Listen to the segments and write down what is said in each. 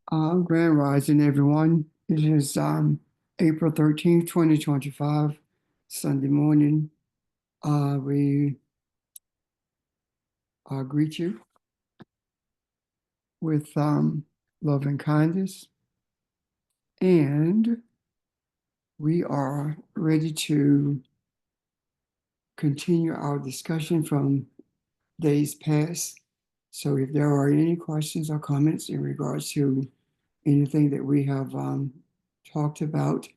Grand Rising, everyone. It is April 13th, 2025, Sunday morning. We greet you with love and kindness, and we are ready to continue our discussion from days past. So, if there are any questions or comments in regards to anything that we have talked about,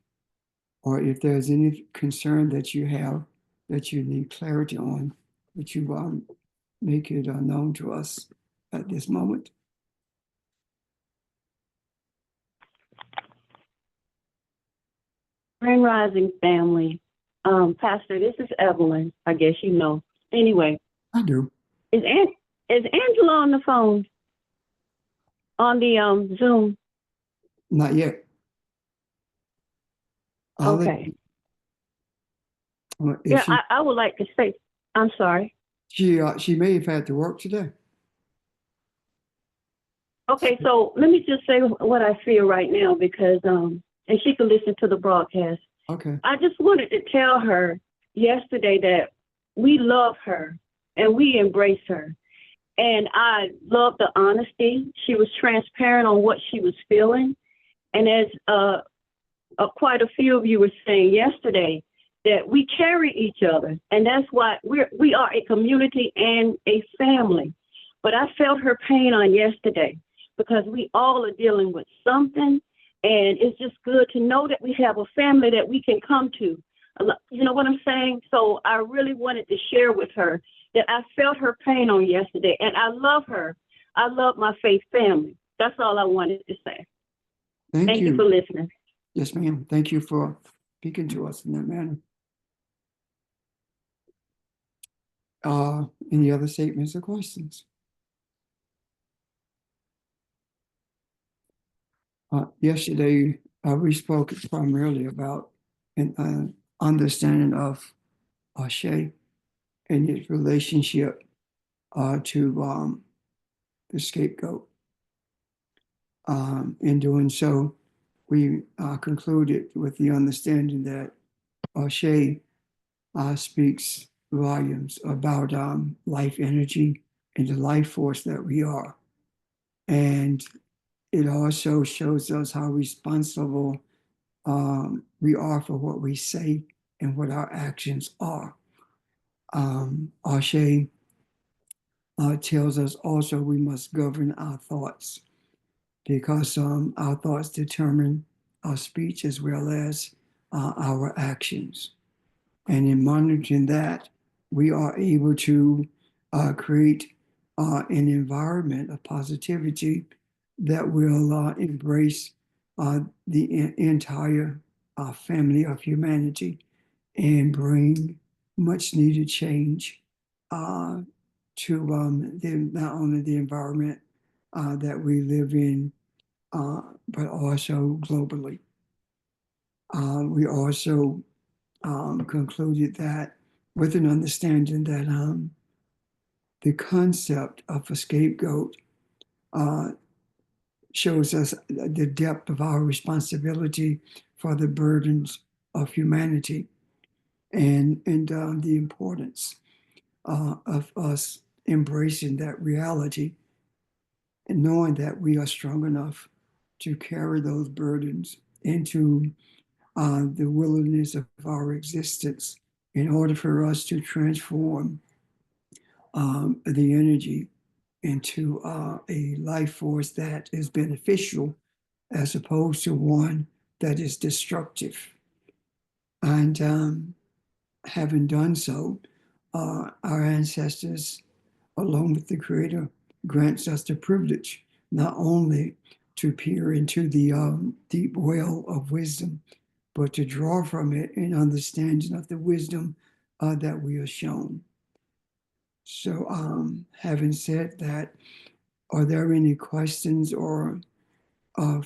or if there's any concern that you have that you need clarity on, would you make it known to us at this moment? Grand Rising family. Pastor, this is Evelyn. I guess you know. Anyway, I do. is is Angela on the phone? On the Zoom? Not yet. Okay. If Yeah, I would like to say, I'm sorry. she may have had to work today. Okay, so let me just say what I feel right now because and she can listen to the broadcast. Okay. I just wanted to tell her yesterday that we love her and we embrace her. And I love the honesty. She was transparent on what she was feeling. And as quite a few of you were saying yesterday, that we carry each other. And that's why we are a community and a family. But I felt her pain on yesterday because we all are dealing with something. And it's just good to know that we have a family that we can come to. You know what I'm saying? So I really wanted to share with her that I felt her pain on yesterday. And I love her. I love my faith family. That's all I wanted to say. Thank you for listening. Yes, ma'am. Thank you for speaking to us in that manner. Any other statements or questions? Yesterday, we spoke primarily about an understanding of Ashe and its relationship to the scapegoat. In doing so, we concluded with the understanding that Ashe speaks volumes about life energy and the life force that we are. And it also shows us how responsible we are for what we say and what our actions are. Ashe tells us also we must govern our thoughts because our thoughts determine our speech as well as our actions. And in monitoring that, we are able to create an environment of positivity that will embrace the entire family of humanity and bring much needed change to not only the environment that we live in, but also globally. We also concluded that with an understanding that the concept of a scapegoat shows us the depth of our responsibility for the burdens of humanity and the importance of us embracing that reality and knowing that we are strong enough to carry those burdens into the willingness of our existence in order for us to transform the energy into a life force that is beneficial as opposed to one that is destructive. And having done so, our ancestors, along with the Creator, grants us the privilege not only to peer into the deep well of wisdom, but to draw from it an understanding of the wisdom that we are shown. So, having said that, are there any questions or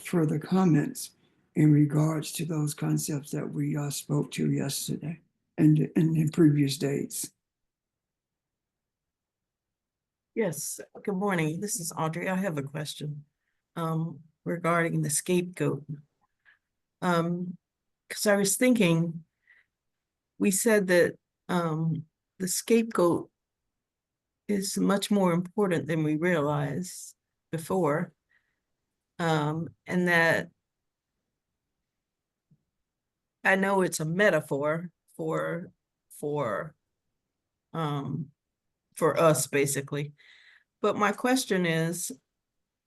further comments in regards to those concepts that we spoke to yesterday and in previous days? Yes, good morning. This is Audrey. I have a question. regarding the scapegoat. Because I was thinking, we said that the scapegoat is much more important than we realized before. And that I know it's a metaphor for us basically. But my question is,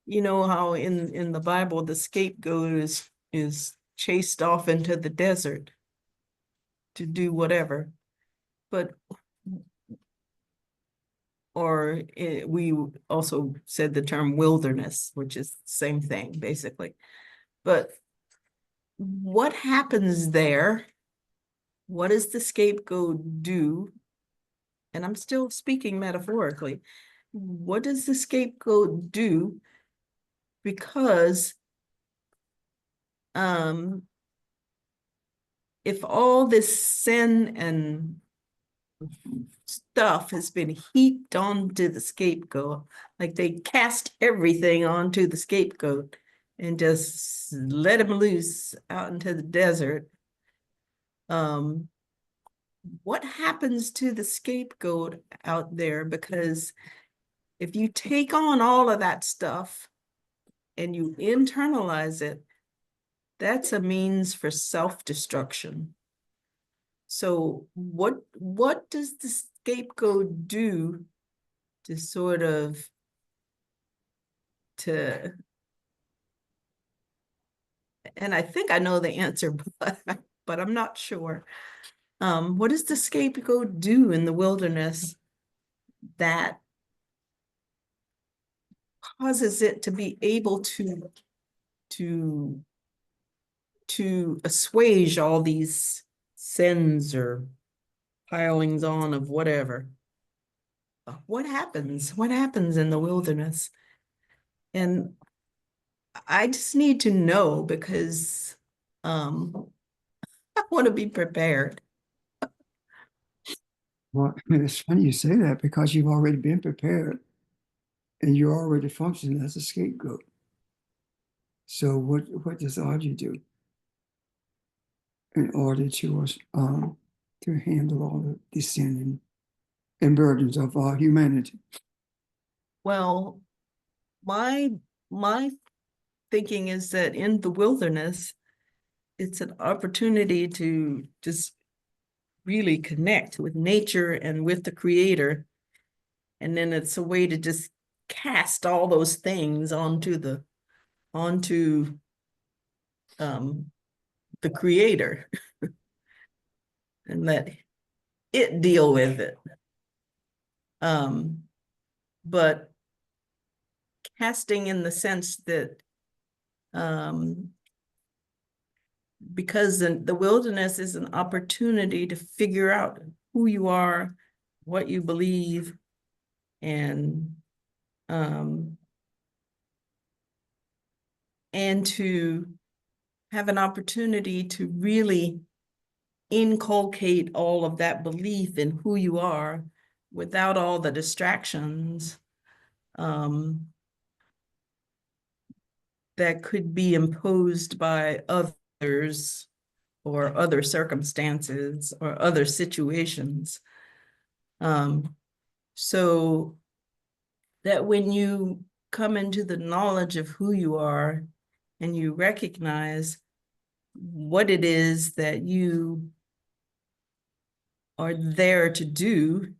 you know how in the Bible the scapegoat is chased off into the desert to do whatever, but we also said the term wilderness, which is the same thing basically. But what happens there? What does the scapegoat do? And I'm still speaking metaphorically. What does the scapegoat do? Because if all this sin and stuff has been heaped onto the scapegoat, like they cast everything onto the scapegoat and just let him loose out into the desert, what happens to the scapegoat out there? Because if you take on all of that stuff and you internalize it, that's a means for self-destruction. So what does the scapegoat do to sort of and I think I know the answer, but I'm not sure. What does the scapegoat do in the wilderness that causes it to be able to assuage all these sins or pilings on of whatever? What happens? What happens in the wilderness? And I just need to know because I want to be prepared. Well, it's funny you say that because you've already been prepared and you're already functioning as a scapegoat. So what does Audrey do in order to handle all the sin and burdens of humanity? Well, my thinking is that in the wilderness, it's an opportunity to just really connect with nature and with the creator. And then it's a way to just cast all those things onto the creator and let it deal with it. But casting in the sense that because the wilderness is an opportunity to figure out who you are, what you believe, and to have an opportunity to really inculcate all of that belief in who you are without all the distractions that could be imposed by others or other circumstances or other situations. So that when you come into the knowledge of who you are and you recognize what it is that you are there to do,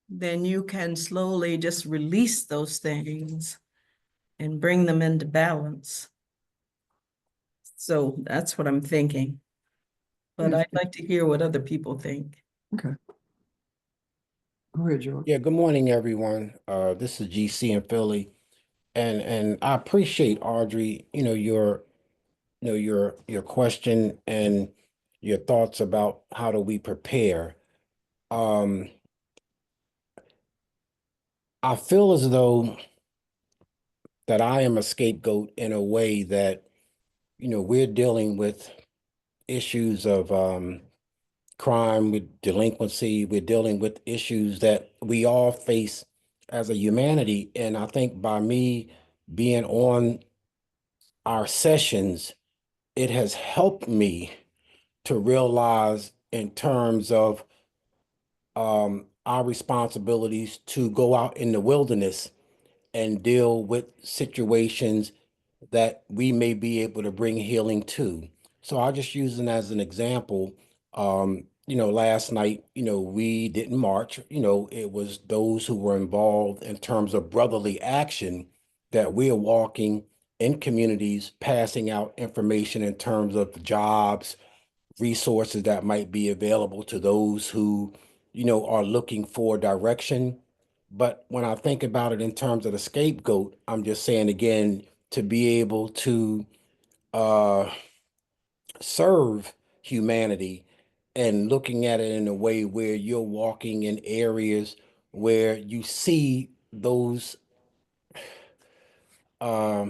then you can slowly just release those things and bring them into balance. So that's what I'm thinking. But I'd like to hear what other people think. Okay. Go ahead, George. Yeah, good morning, everyone. This is GC in Philly. And I appreciate, Audrey, your question and your thoughts about how do we prepare. I feel as though that I am a scapegoat in a way that, we're dealing with issues of crime, with delinquency. We're dealing with issues that we all face as a humanity. And I think by me being on our sessions, it has helped me to realize in terms of our responsibilities to go out in the wilderness and deal with situations that we may be able to bring healing to. So I'll just use it as an example. Last night, we didn't march, it was those who were involved in terms of brotherly action that we are walking in communities, passing out information in terms of jobs, resources that might be available to those who, are looking for direction. But when I think about it in terms of the scapegoat, I'm just saying again, to be able to uh, serve humanity and looking at it in a way where you're walking in areas where you see those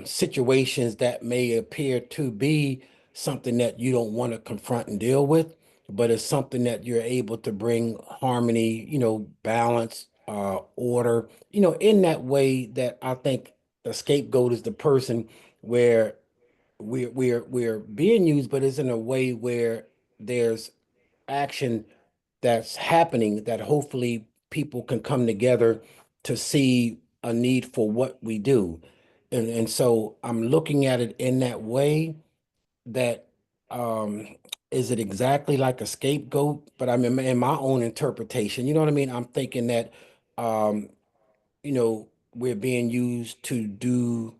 situations that may appear to be something that you don't want to confront and deal with, but it's something that you're able to bring harmony, balance, order, in that way that I think the scapegoat is the person where we're being used, but it's in a way where there's action that's happening that hopefully people can come together to see a need for what we do. And so I'm looking at it in that way that um is it exactly like a scapegoat? But I'm in my own interpretation. You know what I mean? I'm thinking that um, we're being used to do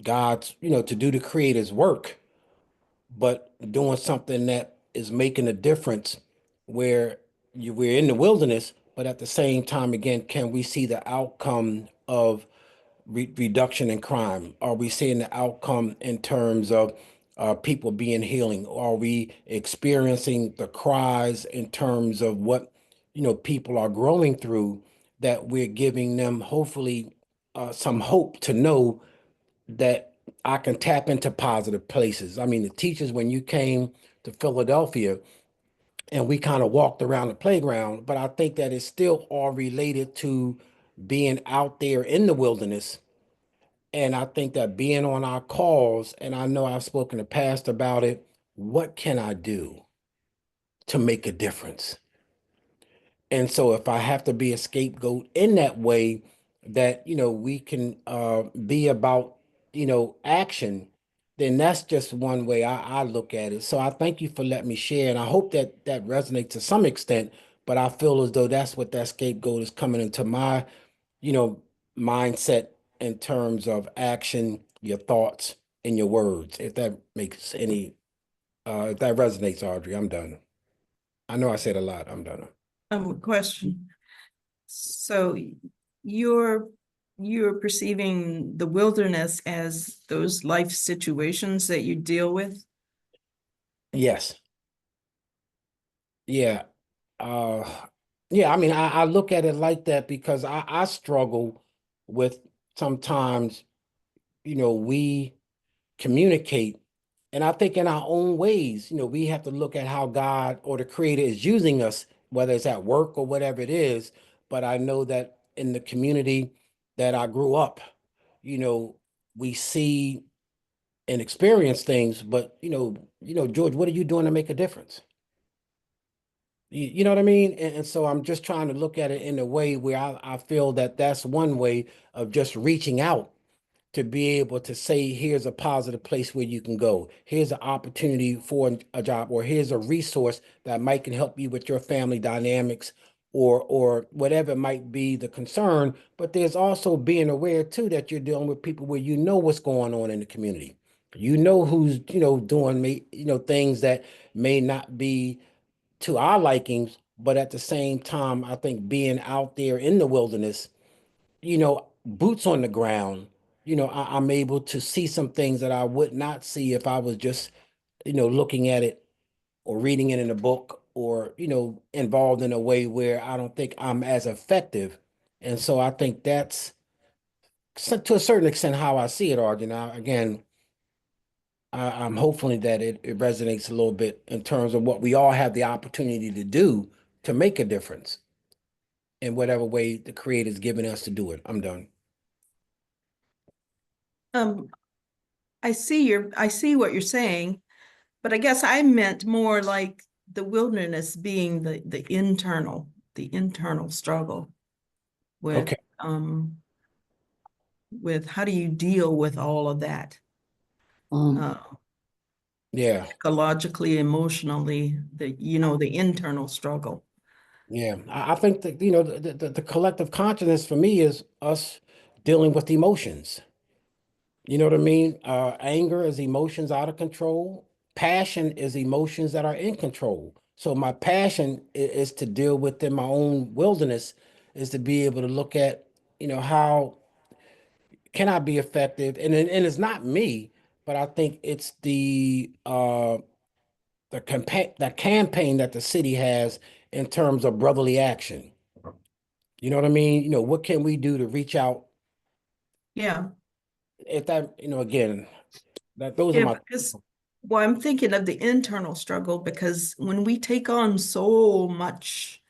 God's, to do the creator's work, but doing something that is making a difference where we're in the wilderness, but at the same time, again, can we see the outcome of reduction in crime? Are we seeing the outcome in terms of people being healing? Are we experiencing the cries in terms of what people are growing through that we're giving them hopefully some hope to know that I can tap into positive places. I mean, the teachers, when you came to Philadelphia and we kind of walked around the playground, but I think that it's still all related to being out there in the wilderness. And I think that being on our calls, and I know I've spoken to past about it, what can I do to make a difference? And so if I have to be a scapegoat in that way, that, we can be about, action, then that's just one way I look at it. So I thank you for letting me share. And I hope that that resonates to some extent, but I feel as though that's what that scapegoat is coming into my, you know, mindset in terms of action, your thoughts and your words. If that makes any, if that resonates, Audrey, I'm done. I know I said a lot. I'm done. Question. So you're you're perceiving the wilderness as those life situations that you deal with? Yes. Yeah. Uh, yeah, I mean, I look at it like that because I struggle with sometimes, we communicate, and I think in our own ways, we have to look at how God or the Creator is using us, whether it's at work or whatever it is. But I know that in the community that I grew up, you know, we see and experience things, but George, what are you doing to make a difference? You know what I mean? And so I'm just trying to look at it in a way where I feel that that's one way of just reaching out to be able to say, here's a positive place where you can go. Here's an opportunity for a job, or here's a resource that might can help you with your family dynamics or whatever might be the concern. But there's also being aware too that you're dealing with people where you know what's going on in the community. You know who's, doing things that may not be to our likings, but at the same time, I think being out there in the wilderness, boots on the ground, I'm able to see some things that I would not see if I was just, looking at it or reading it in a book or, involved in a way where I don't think I'm as effective. And so I think that's to a certain extent how I see it, Arjun. Now, again, I'm hopefully that it resonates a little bit in terms of what we all have the opportunity to do to make a difference in whatever way the creator's given us to do it. I'm done. Um, I see what you're saying, but I guess I meant more like the wilderness being the internal struggle with, Okay. with how do you deal with all of that? Um, Uh, Yeah. Psychologically, emotionally, the internal struggle. Yeah. I think that, the collective consciousness for me is us dealing with emotions. You know what I mean? Anger is emotions out of control. Passion is emotions that are in control. So my passion is to deal within my own wilderness, is to be able to look at, how can I be effective? And it's not me, but I think it's the campaign that the city has in terms of brotherly action. You know what I mean? What can we do to reach out? Yeah. If that, again, those are Yeah, my. because, well, I'm thinking of the internal struggle because when we take on so much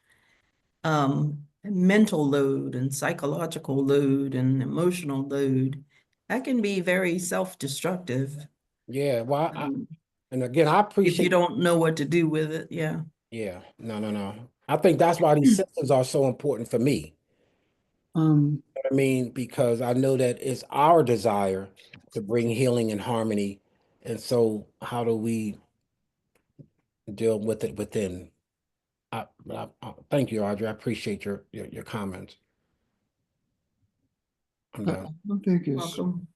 mental load and psychological load and emotional load, that can be very self-destructive. Yeah, well, um, and again, I if you appreciate. don't know what to do with it. Yeah. Yeah, no, no, no. I think that's why these systems are so important for me. um, You know what I mean, because I know that it's our desire to bring healing and harmony, and so how do we deal with it within? Thank you, Audrey. I appreciate your comments. I'm I done. don't think it's, Welcome.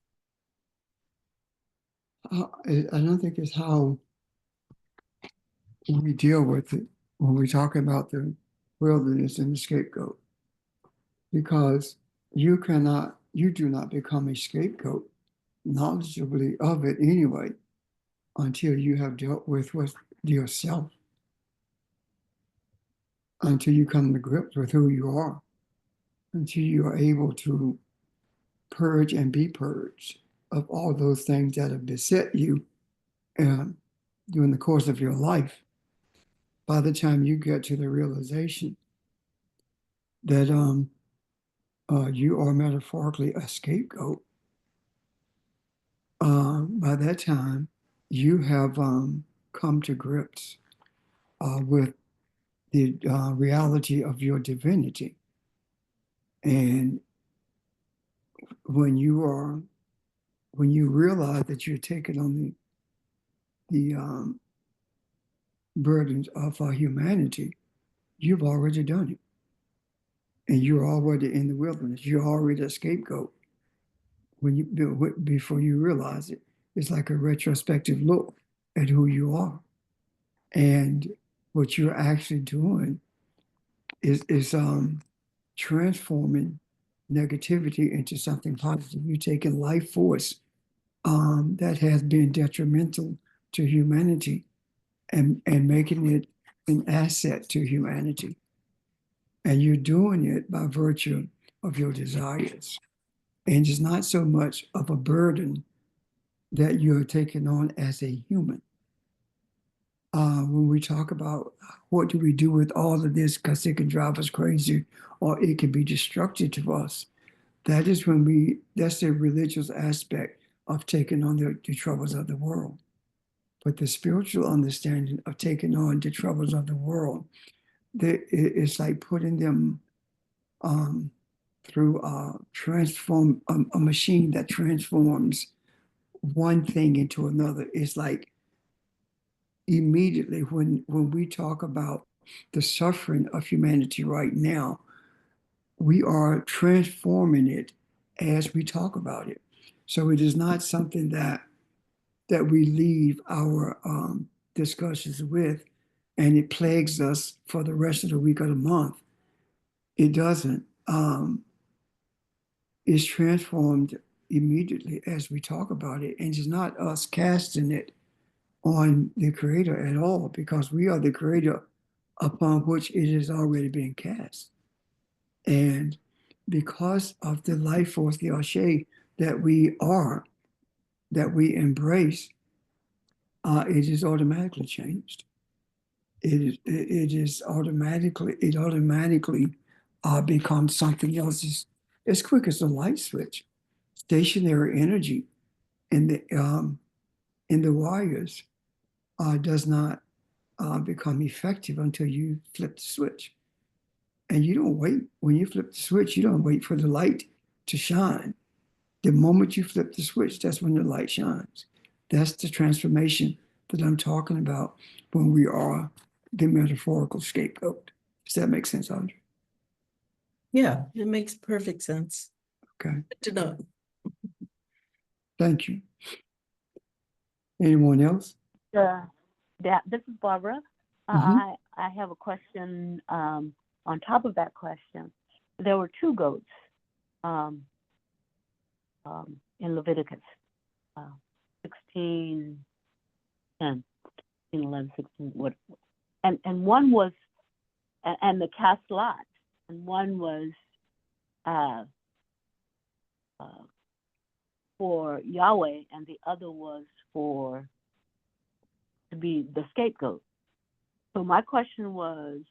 I don't think it's how we deal with it when we talk about the wilderness and the scapegoat, because you do not become a scapegoat knowledgeably of it anyway until you have dealt with yourself, until you come to grips with who you are, until you are able to purge and be purged of all those things that have beset you um, during the course of your life. By the time you get to the realization that you are metaphorically a scapegoat, by that time you have come to grips with the reality of your divinity. And when you are, when you realize that you're taking on the burdens of humanity, you've already done it, and you're already in the wilderness. You're already a scapegoat when you before you realize it. It's like a retrospective look at who you are, and what you're actually doing is transforming negativity into something positive. You're taking life force that has been detrimental to humanity and making it an asset to humanity. And you're doing it by virtue of your desires. And it's not so much of a burden that you're taking on as a human. When we talk about what do we do with all of this, because it can drive us crazy or it can be destructive to us, that is when that's the religious aspect of taking on the troubles of the world. But the spiritual understanding of taking on the troubles of the world, it's like putting them um, through a machine that transforms one thing into another. It's like immediately when we talk about the suffering of humanity right now, we are transforming it as we talk about it. So it is not something that we leave our discussions with, and it plagues us for the rest of the week or the month. It doesn't. It's transformed immediately as we talk about it, and it's not us casting it on the Creator at all, because we are the Creator upon which it has already been cast. And because of the life force, the Ashe that we are, that we embrace, it is automatically changed. It automatically becomes something else as quick as a light switch. Stationary energy in the wires does not become effective until you flip the switch. And you don't wait. When you flip the switch, you don't wait for the light to shine. The moment you flip the switch, that's when the light shines. That's the transformation that I'm talking about when we are the metaphorical scapegoat. Does that make sense, Audrey? Yeah, it makes perfect sense. Okay, Good to know. thank you. Anyone else? This is Barbara. Mhm. I have a question on top of that question. There were two goats in Leviticus 16, 10, 16, 11, 16, what, and one was, and the cast lot, and one was for Yahweh, and the other was to be the scapegoat. So my question was,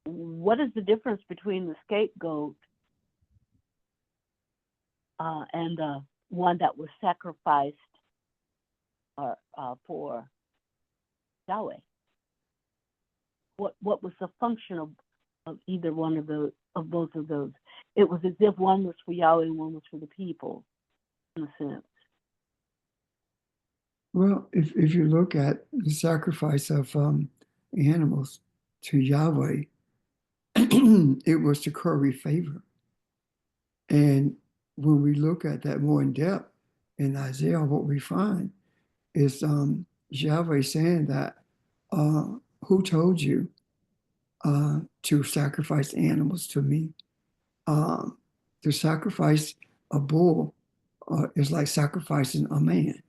what is the difference between the scapegoat and the one that was sacrificed for Yahweh? What was the function of either one of both of those? It was as if one was for Yahweh and one was for the people, in a sense. Well, if you look at the sacrifice of animals to Yahweh, it was to curry favor. And when we look at that more in depth in Isaiah, what we find is Yahweh saying that, who told you to sacrifice animals to me? To sacrifice a bull is like sacrificing a man.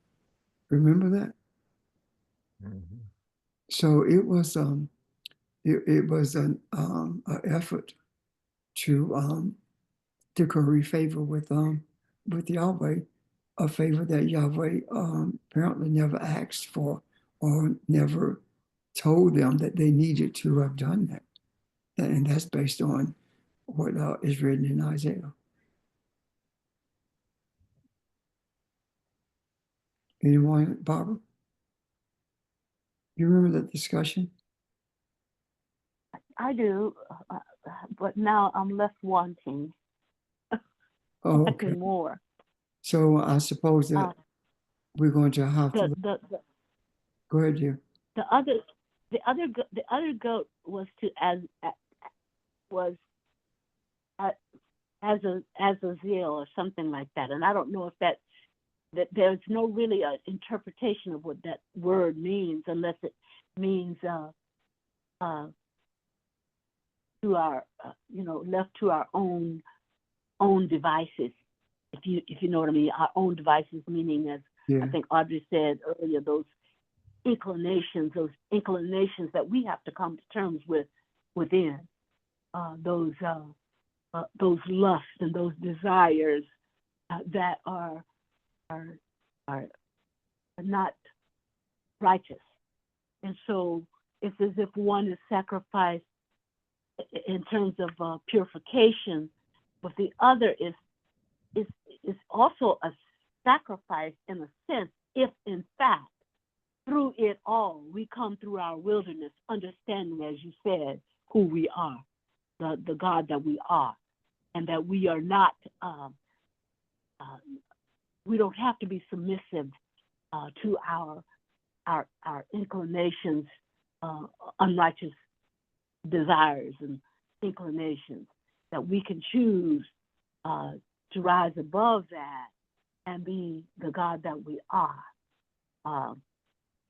Remember that? Mhm. So it was an effort to curry favor with Yahweh, a favor that Yahweh apparently never asked for or never told them that they needed to have done that. And that's based on what is written in Isaiah. Anyone, Barbara? You remember that discussion? I do, but now I'm left wanting Oh, okay. more. So I suppose that Uh, we're going to have the, to the, the, go ahead, dear. the other goat was Azazel or something like that, and I don't know if that there's no really interpretation of what that word means unless it means to our left to our own devices, if you know what I mean. Our own devices, meaning, as Yeah. I think Audrey said earlier, those inclinations that we have to come to terms with within, those lusts and those desires that are not righteous. And so it's as if one is sacrificed in terms of purification, but the other is also a sacrifice in a sense, if in fact through it all we come through our wilderness understanding, as you said, who we are, the God that we are, and that we are not we don't have to be submissive to our inclinations, unrighteous desires and inclinations, that we can choose to rise above that and be the God that we are,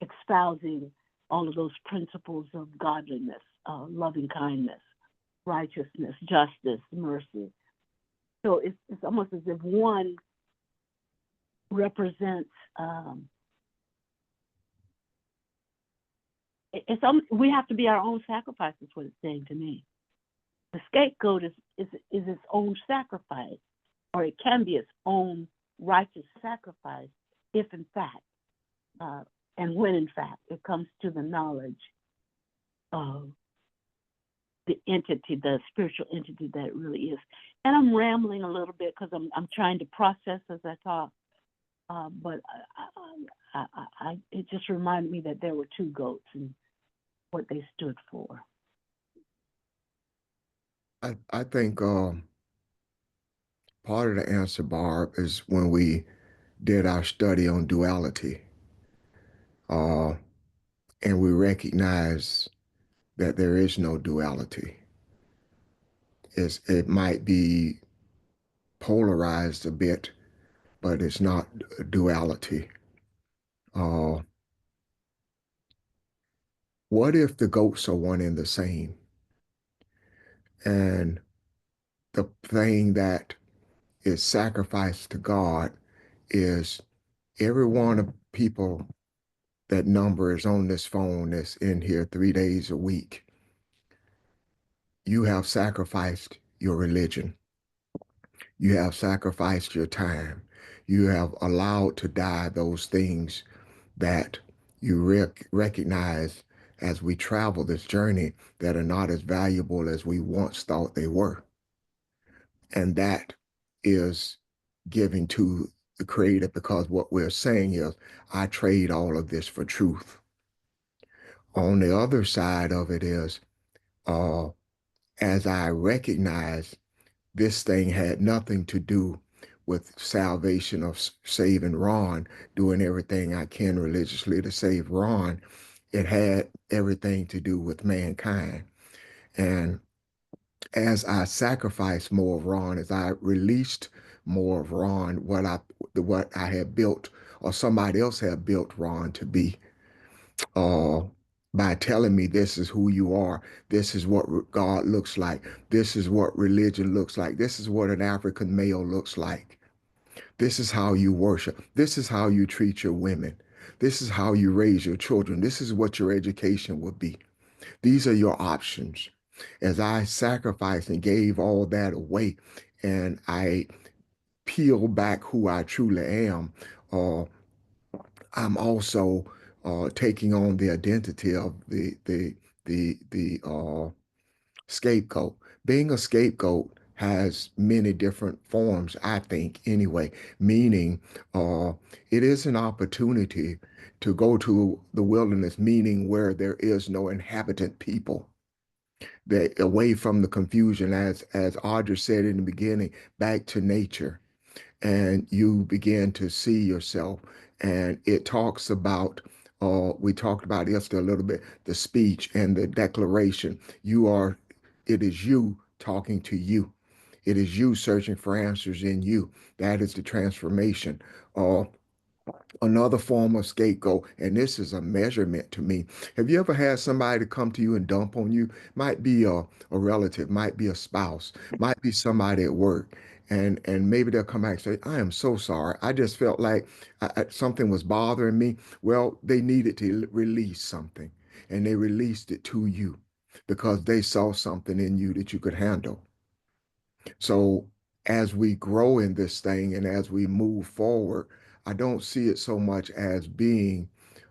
espousing all of those principles of godliness, loving kindness, righteousness, justice, mercy. So it's almost as if one represents we have to be our own sacrifice, is what it's saying to me. The scapegoat is its own sacrifice, or it can be its own righteous sacrifice if in fact and when in fact it comes to the knowledge of the entity, the spiritual entity that it really is. And I'm rambling a little bit because I'm trying to process as I talk. but it just reminded me that there were two goats and what they stood for. I think part of the answer, Barb, is when we did our study on duality, uh, and we recognize that there is no duality. It might be polarized a bit, but it's not duality. Uh, what if the goats are one and the same? And the thing that is sacrificed to God is every one of people that number is on this phone that's in here 3 days a week. You have sacrificed your religion. You have sacrificed your time. You have allowed to die those things that you recognize as we travel this journey that are not as valuable as we once thought they were. And that is giving to the Creator, because what we're saying is, I trade all of this for truth. On the other side of it is, as I recognize this thing had nothing to do with salvation of saving Ron, doing everything I can religiously to save Ron, it had everything to do with mankind. And as I sacrificed more of Ron, as I released more of Ron, what I had built or somebody else had built Ron to be, uh, by telling me this is who you are, this is what God looks like, this is what religion looks like, this is what an African male looks like, this is how you worship, this is how you treat your women, this is how you raise your children, this is what your education would be. These are your options. As I sacrificed and gave all that away, and I peel back who I truly am, I'm also taking on the identity of the scapegoat. Being a scapegoat has many different forms, I think, anyway, meaning it is an opportunity to go to the wilderness, meaning where there is no inhabitant people, that away from the confusion, as Audra said in the beginning, back to nature, and you begin to see yourself. And it talks about, we talked about yesterday a little bit, the speech and the declaration. It is you talking to you. It is you searching for answers in you. That is the transformation. Another form of scapegoat, and this is a measurement to me. Have you ever had somebody come to you and dump on you? Might be a relative, might be a spouse, might be somebody at work, and maybe they'll come back and say, I am so sorry. I just felt like something was bothering me. Well, they needed to release something, and they released it to you because they saw something in you that you could handle. So as we grow in this thing and as we move forward, I don't see it so much as being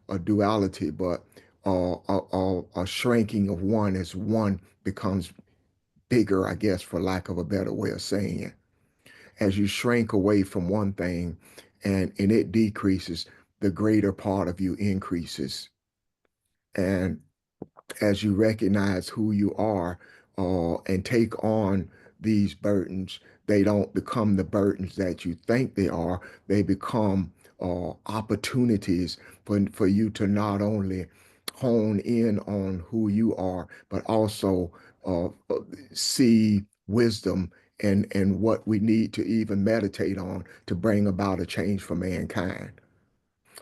a duality, but a shrinking of one as one becomes bigger, I guess, for lack of a better way of saying it. As you shrink away from one thing and it decreases, the greater part of you increases. And as you recognize who you are and take on these burdens, they don't become the burdens that you think they are. They become opportunities for you to not only hone in on who you are, but also see wisdom and what we need to even meditate on to bring about a change for mankind.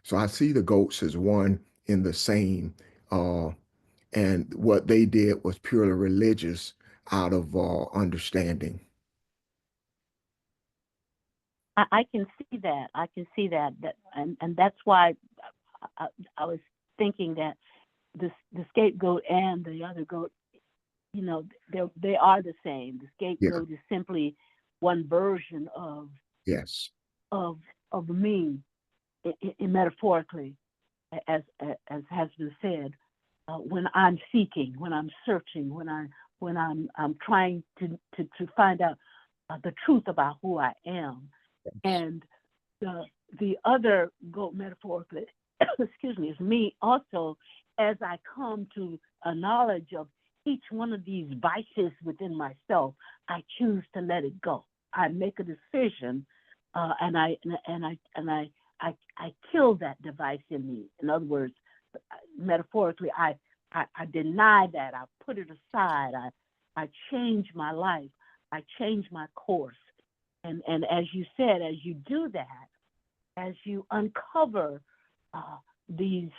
So I see the goats as one in the same. And what they did was purely religious out of understanding. I can see that. I can see that. And that's why I was thinking that the scapegoat and the other goat, you know, they are the same. The scapegoat is simply one version of Yes. of me, metaphorically, as has been said. When I'm seeking, when I'm searching, when I'm trying to find out the truth about who I am, and the other goat metaphorically, excuse me, is me also as I come to a knowledge of each one of these vices within myself, I choose to let it go. I make a decision, and I kill that device in me. In other words, metaphorically, I deny that. I put it aside. I change my life. I change my course. And as you said, as you do that, as you uncover these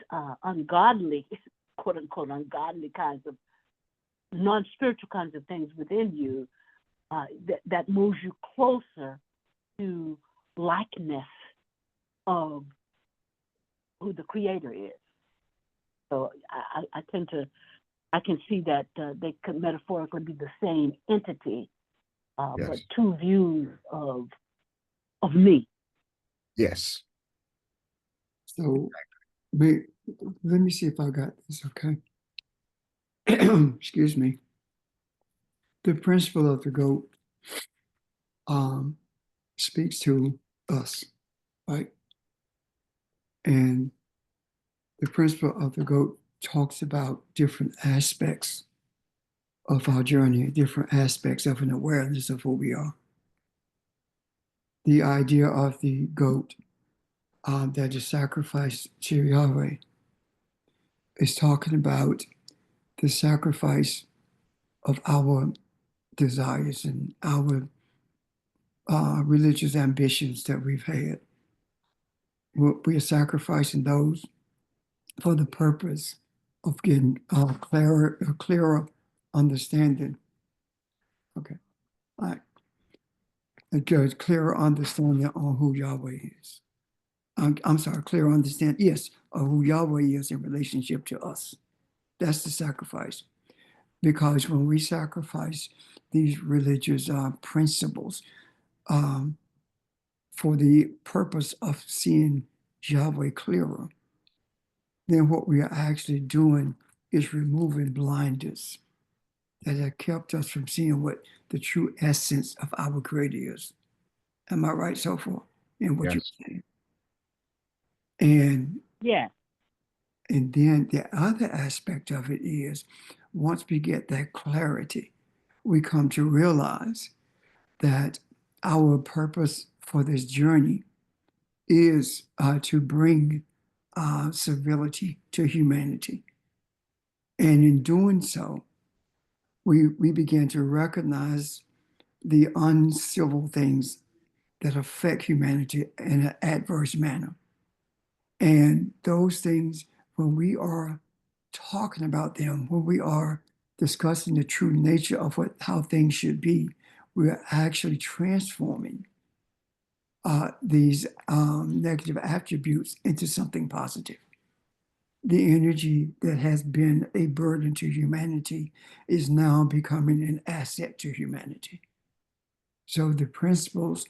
ungodly, quote unquote, ungodly kinds of non-spiritual kinds of things within you, that moves you closer to likeness of who the Creator is. So I can see that they could metaphorically be the same entity, Yes. but two views of me. Yes. So let me see if I got this, okay? Excuse me. The principle of the goat speaks to us, right? And the principle of the goat talks about different aspects of our journey, different aspects of an awareness of who we are. The idea of the goat that is sacrificed to Yahweh is talking about the sacrifice of our desires and our religious ambitions that we've had. We are sacrificing those for the purpose of getting a clearer understanding. Okay, all right. A clearer understanding on who Yahweh is. I'm sorry, clearer understand, yes, of who Yahweh is in relationship to us. That's the sacrifice. Because when we sacrifice these religious principles for the purpose of seeing Yahweh clearer, then what we are actually doing is removing blinders that have kept us from seeing what the true essence of our Creator is. Am I right so far in what Yes. you're saying? And Yeah. And then the other aspect of it is once we get that clarity, we come to realize that our purpose for this journey is to bring civility to humanity. And in doing so, we begin to recognize the uncivil things that affect humanity in an adverse manner. And those things, when we are talking about them, when we are discussing the true nature of how things should be, we're actually transforming these negative attributes into something positive. The energy that has been a burden to humanity is now becoming an asset to humanity. So the principles,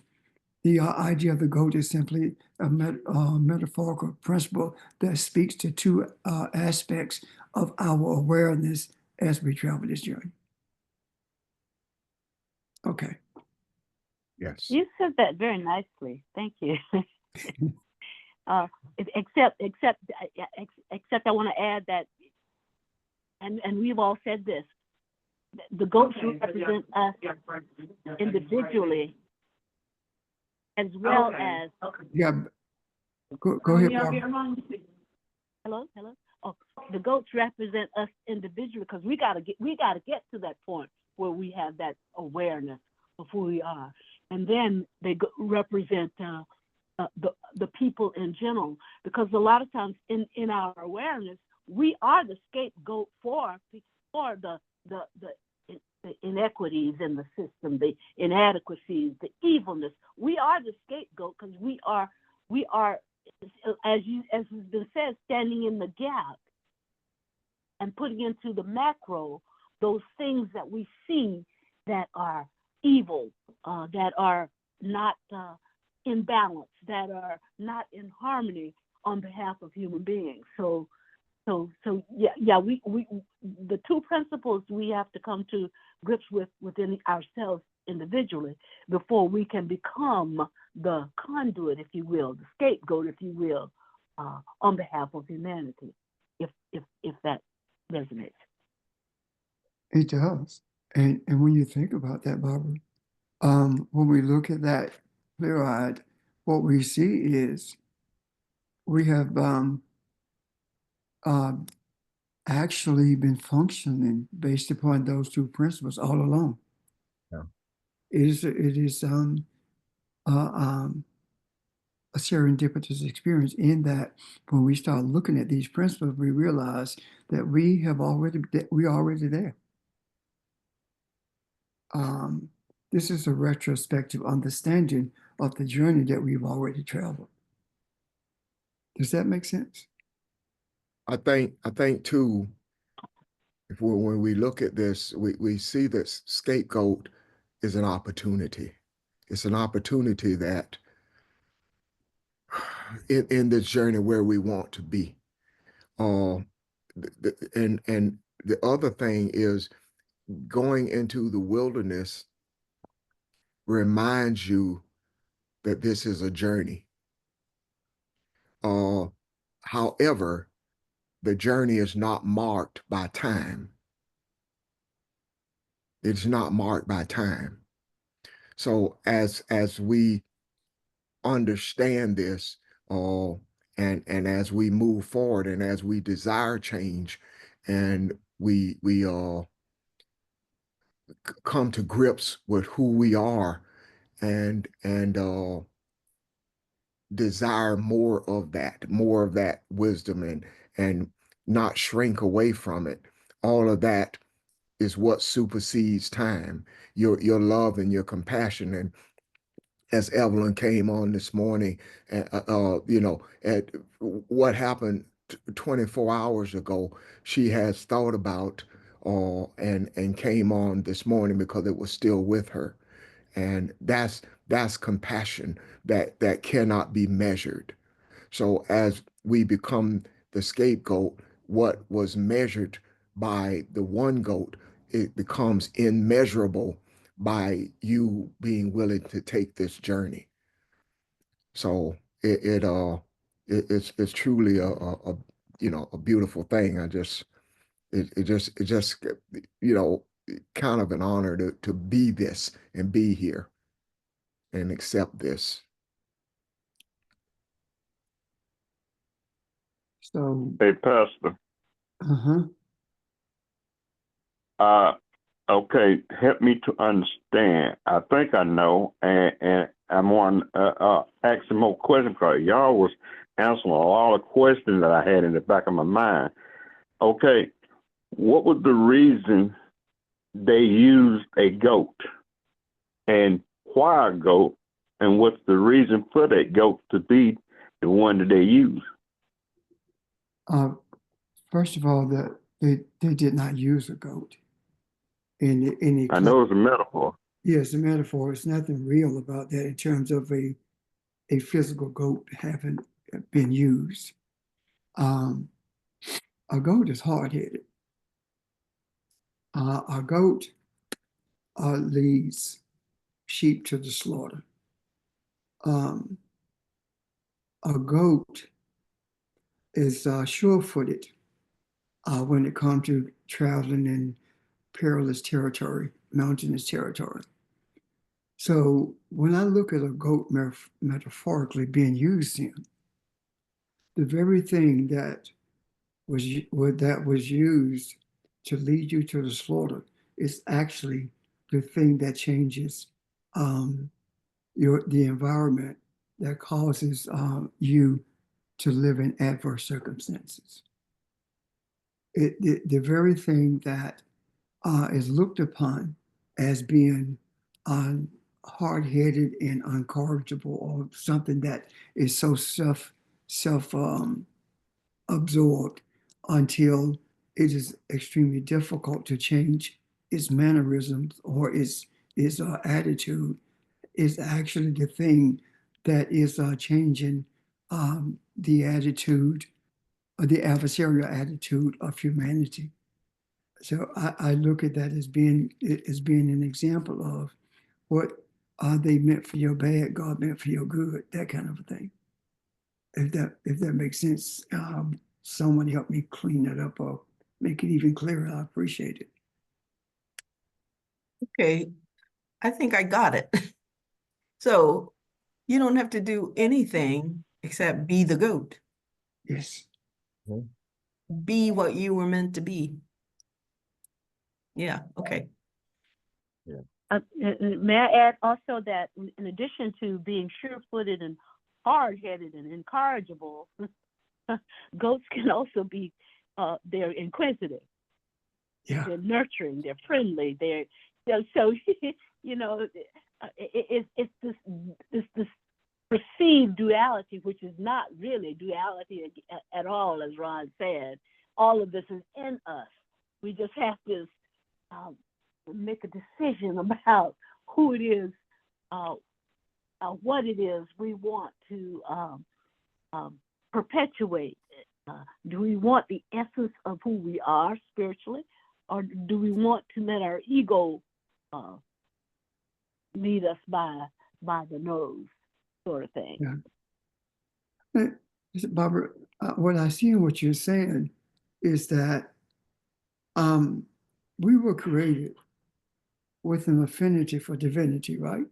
the idea of the goat is simply a metaphorical principle that speaks to two aspects of our awareness as we travel this journey. Okay. Yes. You said that very nicely. Thank you. Except I want to add that, and we've all said this, the goats represent us individually as well as. Yeah. Go ahead, Barbara. Hello. Oh, the goats represent us individually because we gotta get to that point where we have that awareness of who we are, and then they represent the people in general, because a lot of times in our awareness we are the scapegoat for the inequities in the system, the inadequacies, the evilness. We are the scapegoat because we are as has been said, standing in the gap and putting into the macro those things that we see that are evil, that are not in balance, that are not in harmony on behalf of human beings. So we the two principles we have to come to grips with within ourselves individually before we can become the conduit, if you will, the scapegoat, if you will, on behalf of humanity, if that resonates. It does. And when you think about that, Barbara, when we look at that clear-eyed, what we see is we have actually been functioning based upon those two principles all along. Yeah. It is a serendipitous experience in that when we start looking at these principles, we realize that we're already there. This is a retrospective understanding of the journey that we've already traveled. Does that make sense? I think too, when we look at this, we see that scapegoat is an opportunity. It's an opportunity that in this journey where we want to be. And the other thing is going into the wilderness reminds you that this is a journey. However, the journey is not marked by time. It's not marked by time. So as we understand this, and as we move forward, and as we desire change, and we come to grips with who we are, and desire more of that wisdom, and not shrink away from it. All of that is what supersedes time. Your love and your compassion. And as Evelyn came on this morning, at what happened 24 hours ago, she has thought about and came on this morning because it was still with her. And that's compassion that cannot be measured. So as we become the scapegoat, what was measured by the one goat, it becomes immeasurable by you being willing to take this journey. So it's truly a beautiful thing. It just kind of an honor to be this and be here and accept this. So, Hey, Pastor. Okay, help me to understand. I think I know, and I'm on asking more questions because y'all was answering a lot of questions that I had in the back of my mind. Okay, what was the reason they used a goat, and why a goat, and what's the reason for that goat to be the one that they use? First of all, they did not use a goat. I know it's a metaphor. Yes, a metaphor. It's nothing real about that in terms of a physical goat having been used. A goat is hard-headed. A goat leads sheep to the slaughter. A goat is sure-footed when it comes to traveling in perilous territory, mountainous territory. So when I look at a goat metaphorically being used in, the very thing that was used to lead you to the slaughter is actually the thing that changes the environment that causes you to live in adverse circumstances. The very thing that is looked upon as being hard-headed and incorrigible, or something that is so absorbed until it is extremely difficult to change its mannerisms or its attitude, is actually the thing that is changing the attitude, or the adversarial attitude of humanity. So I look at that as being an example of what are they meant for your bad, God meant for your good, that kind of a thing. If that makes sense, someone help me clean that up or make it even clearer. I appreciate it. Okay, I think I got it. So you don't have to do anything except be the goat. Yes. Be what you were meant to be. Yeah, okay. May I add also that in addition to being sure-footed and hard-headed and incorrigible, goats can also be, they're inquisitive, Yeah. they're nurturing, they're friendly, so you know, it's this perceived duality, which is not really duality at all, as Ron said. All of this is in us. We just have to make a decision about who it is, what it is we want to perpetuate. Do we want the essence of who we are spiritually, or do we want to let our ego lead us by the nose, sort of thing? Yeah. Barbara, what I see in what you're saying is that we were created with an affinity for divinity, right?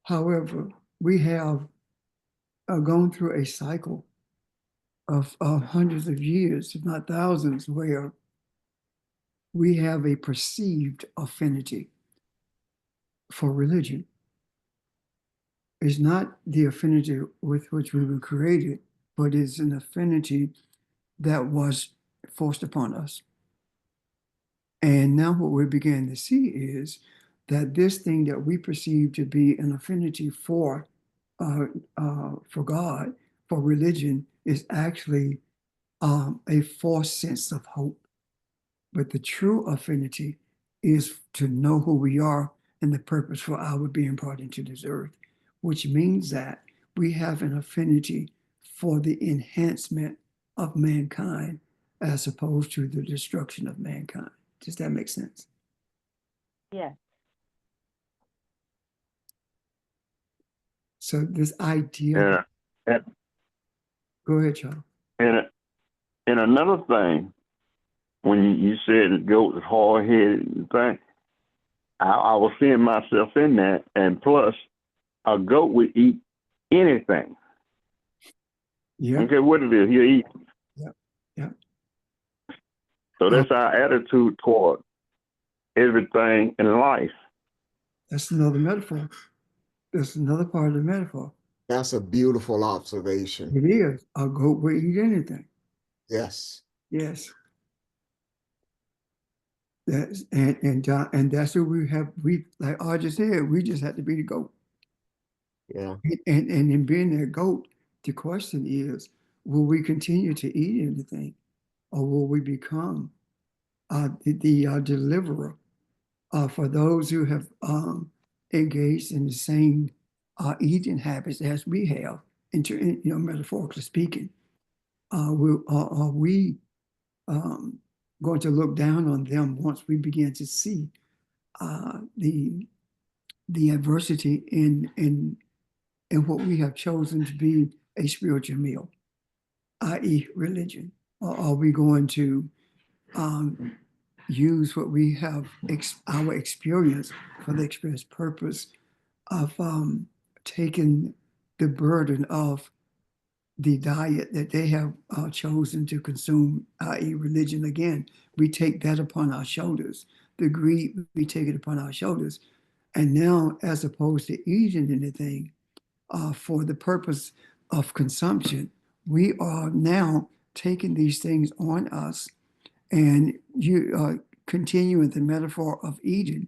However, we have gone through a cycle of hundreds of years, if not thousands, where we have a perceived affinity for religion. It's not the affinity with which we were created, but it's an affinity that was forced upon us. And now what we begin to see is that this thing that we perceive to be an affinity for God, for religion, is actually a false sense of hope. But the true affinity is to know who we are and the purpose for our being brought into this earth, which means that we have an affinity for the enhancement of mankind as opposed to the destruction of mankind. Does that make sense? Yeah. So this idea. And, Go ahead, Charles. and another thing, when you said the goat is hard headed and thing, I was seeing myself in that, and plus, a goat would eat anything. Yeah. Okay, what it is, he'll eat. Yeah. Yeah. So that's our attitude toward everything in life. That's another metaphor. That's another part of the metaphor. That's a beautiful observation. It is. A goat will eat anything. Yes. Yes. That's and that's what we have. We, like I just said, we just had to be the goat. Yeah. And in being that goat, the question is, will we continue to eat anything, or will we become the deliverer for those who have engaged in the same eating habits as we have, metaphorically speaking? Are we going to look down on them once we begin to see the adversity in what we have chosen to be a spiritual meal, i.e., religion? Or are we going to use what we have, our experience, for the express purpose of taking the burden of the diet that they have chosen to consume, i.e., religion? Again, we take that upon our shoulders. The greed, we take it upon our shoulders. And now, as opposed to eating anything for the purpose of consumption, we are now taking these things on us. And you continue with the metaphor of eating.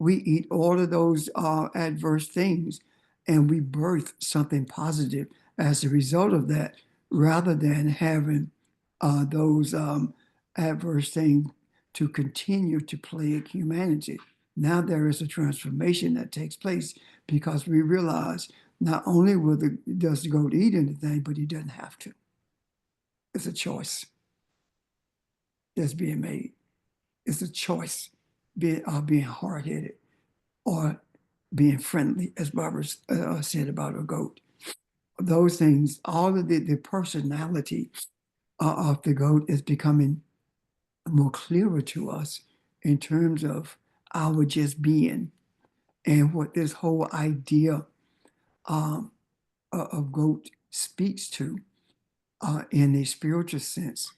We eat all of those adverse things, and we birth something positive as a result of that, rather than having those adverse things to continue to plague humanity. Now there is a transformation that takes place because we realize not only does the goat eat anything, but he doesn't have to. It's a choice that's being made. It's a choice being hard-headed or being friendly, as Barbara said about a goat. Those things, all of the personality of the goat is becoming more clearer to us in terms of our just being and what this whole idea um, of goat speaks to in a spiritual sense,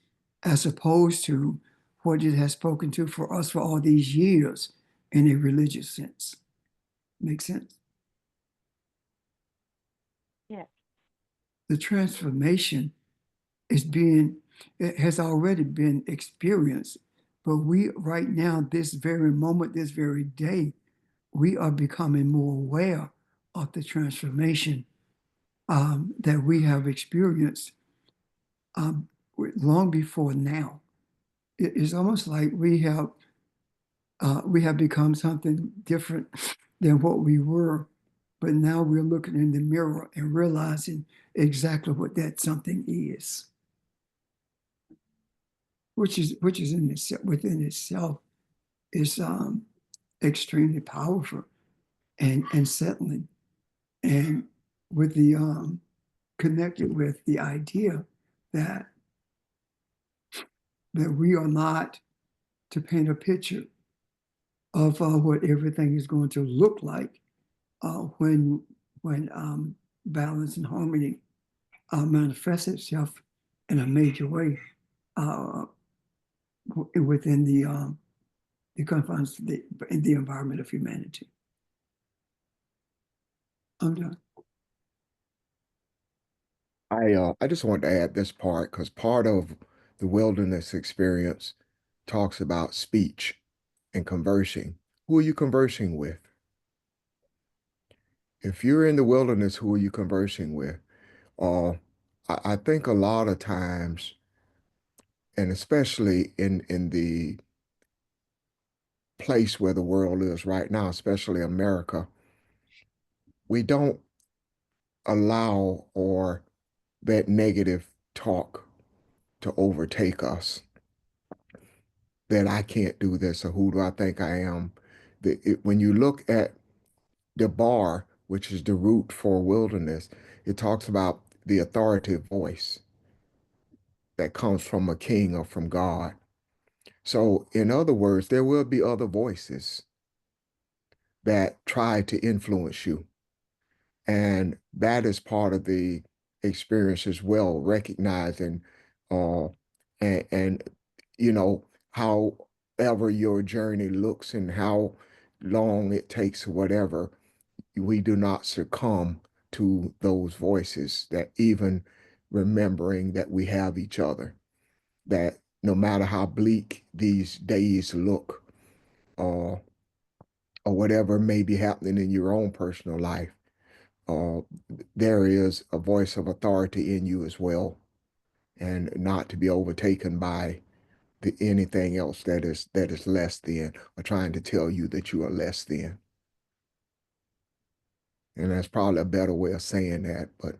as opposed to what it has spoken to for us for all these years in a religious sense. Make sense? Yes. The transformation it has already been experienced, but we right now, this very moment, this very day, we are becoming more aware of the transformation that we have experienced um, long before now. It's almost like we have become something different than what we were, but now we're looking in the mirror and realizing exactly what that something is, which is in itself, within itself is extremely powerful and settling, and with the connected with the idea that we are not to paint a picture of what everything is going to look like when balance and harmony manifests itself in a major way uh, within the confines of in the environment of humanity. I'm done. I just want to add this part because part of the wilderness experience talks about speech and conversing. Who are you conversing with? If you're in the wilderness, who are you conversing with? Uh, I think a lot of times, and especially in the place where the world is right now, especially America, we don't allow or that negative talk to overtake us. That I can't do this, or who do I think I am? When you look at the bar, which is the root for wilderness, it talks about the authoritative voice that comes from a king or from God. So, in other words, there will be other voices that try to influence you. And that is part of the experience as well, recognizing uh, and you know, however your journey looks and how long it takes, whatever, we do not succumb to those voices, that even remembering that we have each other, that no matter how bleak these days look, uh, or whatever may be happening in your own personal life, uh, there is a voice of authority in you as well, and not to be overtaken by anything else that is less than, or trying to tell you that you are less than. And that's probably a better way of saying that, but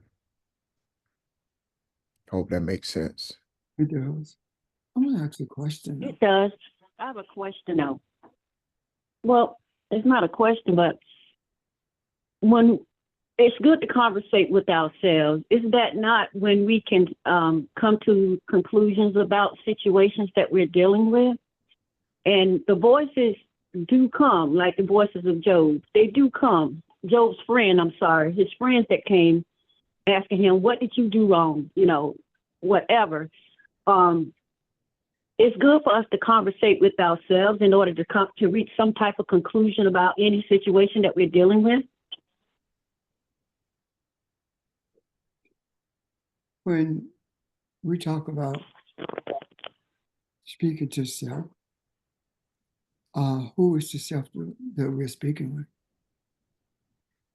hope that makes sense. It does. I'm gonna ask a question. It does. I have a question though. Well, it's not a question, but when it's good to conversate with ourselves, is that not when we can come to conclusions about situations that we're dealing with? And the voices do come, like the voices of Job. They do come. Job's friend, I'm sorry, his friends that came asking him, what did you do wrong? You know, whatever. It's good for us to conversate with ourselves in order to come to reach some type of conclusion about any situation that we're dealing with. When we talk about speaking to self, who is the self that we're speaking with?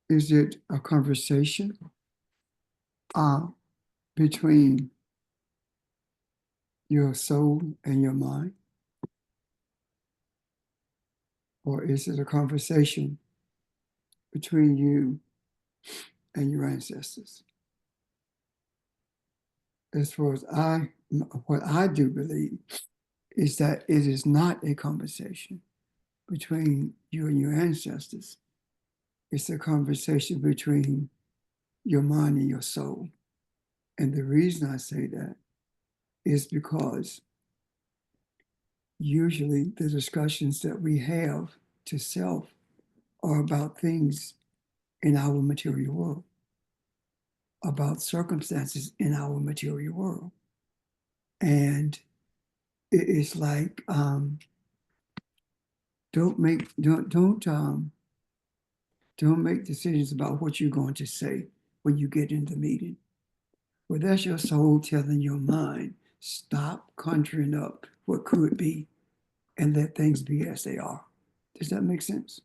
Is it a conversation between your soul and your mind? Or is it a conversation between you and your ancestors? As far as what I do believe is that it is not a conversation between you and your ancestors. It's a conversation between your mind and your soul. And the reason I say that is because usually the discussions that we have to self are about things in our material world, about circumstances in our material world. And it's like don't make decisions about what you're going to say when you get in the meeting. Well, that's your soul telling your mind, stop conjuring up what could be and let things be as they are. Does that make sense?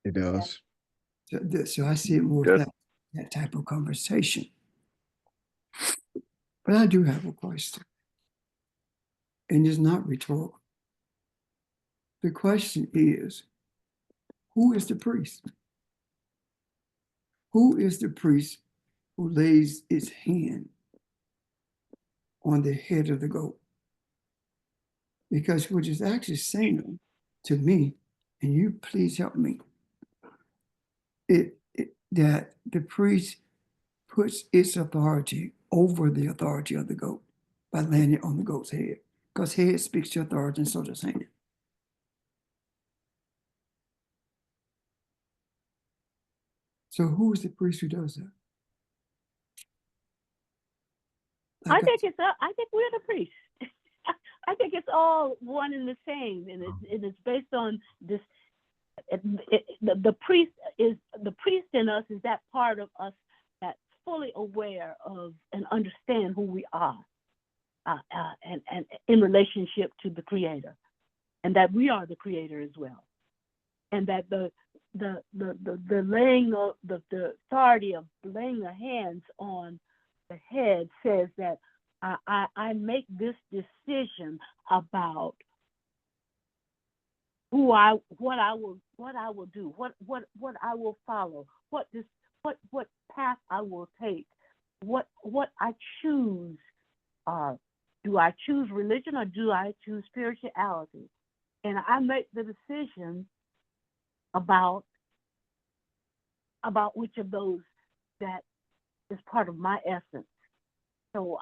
It does. So I see it more Yes. as that type of conversation. But I do have a question, and it's not rhetorical. The question is, who is the priest? Who is the priest who lays its hand on the head of the goat? Because what it's actually saying to me, and you please help me, that the priest puts its authority over the authority of the goat by laying it on the goat's head. Because head speaks to authority, and so does hand. So who is the priest who does that? I think we're the priests. I think it's all one and the same, and it's based on this. The priest in us is that part of us that's fully aware of and understand who we are, and in relationship to the Creator, and that we are the Creator as well, and that the laying of the authority of laying the hands on the head says that I make this decision about what I will do, what I will follow, what path I will take, what I choose. Do I choose religion or do I choose spirituality? And I make the decision about which of those that is part of my essence. So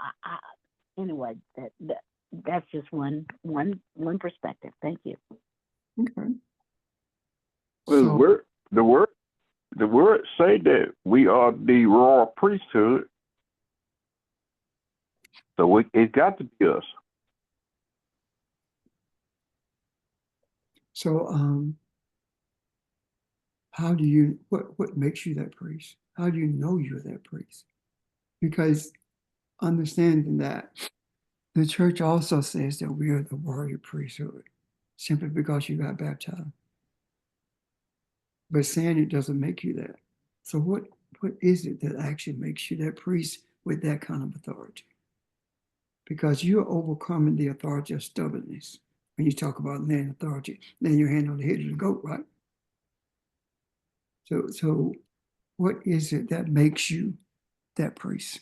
anyway, that's just one perspective. Thank you. Okay. Well, the word say that we are the royal priesthood. So it got to be us. So how do you what makes you that priest? How do you know you're that priest? Because understanding that the church also says that we are the warrior priesthood simply because you got baptized. But saying it doesn't make you that. So what is it that actually makes you that priest with that kind of authority? Because you're overcoming the authority of stubbornness when you talk about laying authority, laying your hand on the head of the goat, right? So what is it that makes you that priest?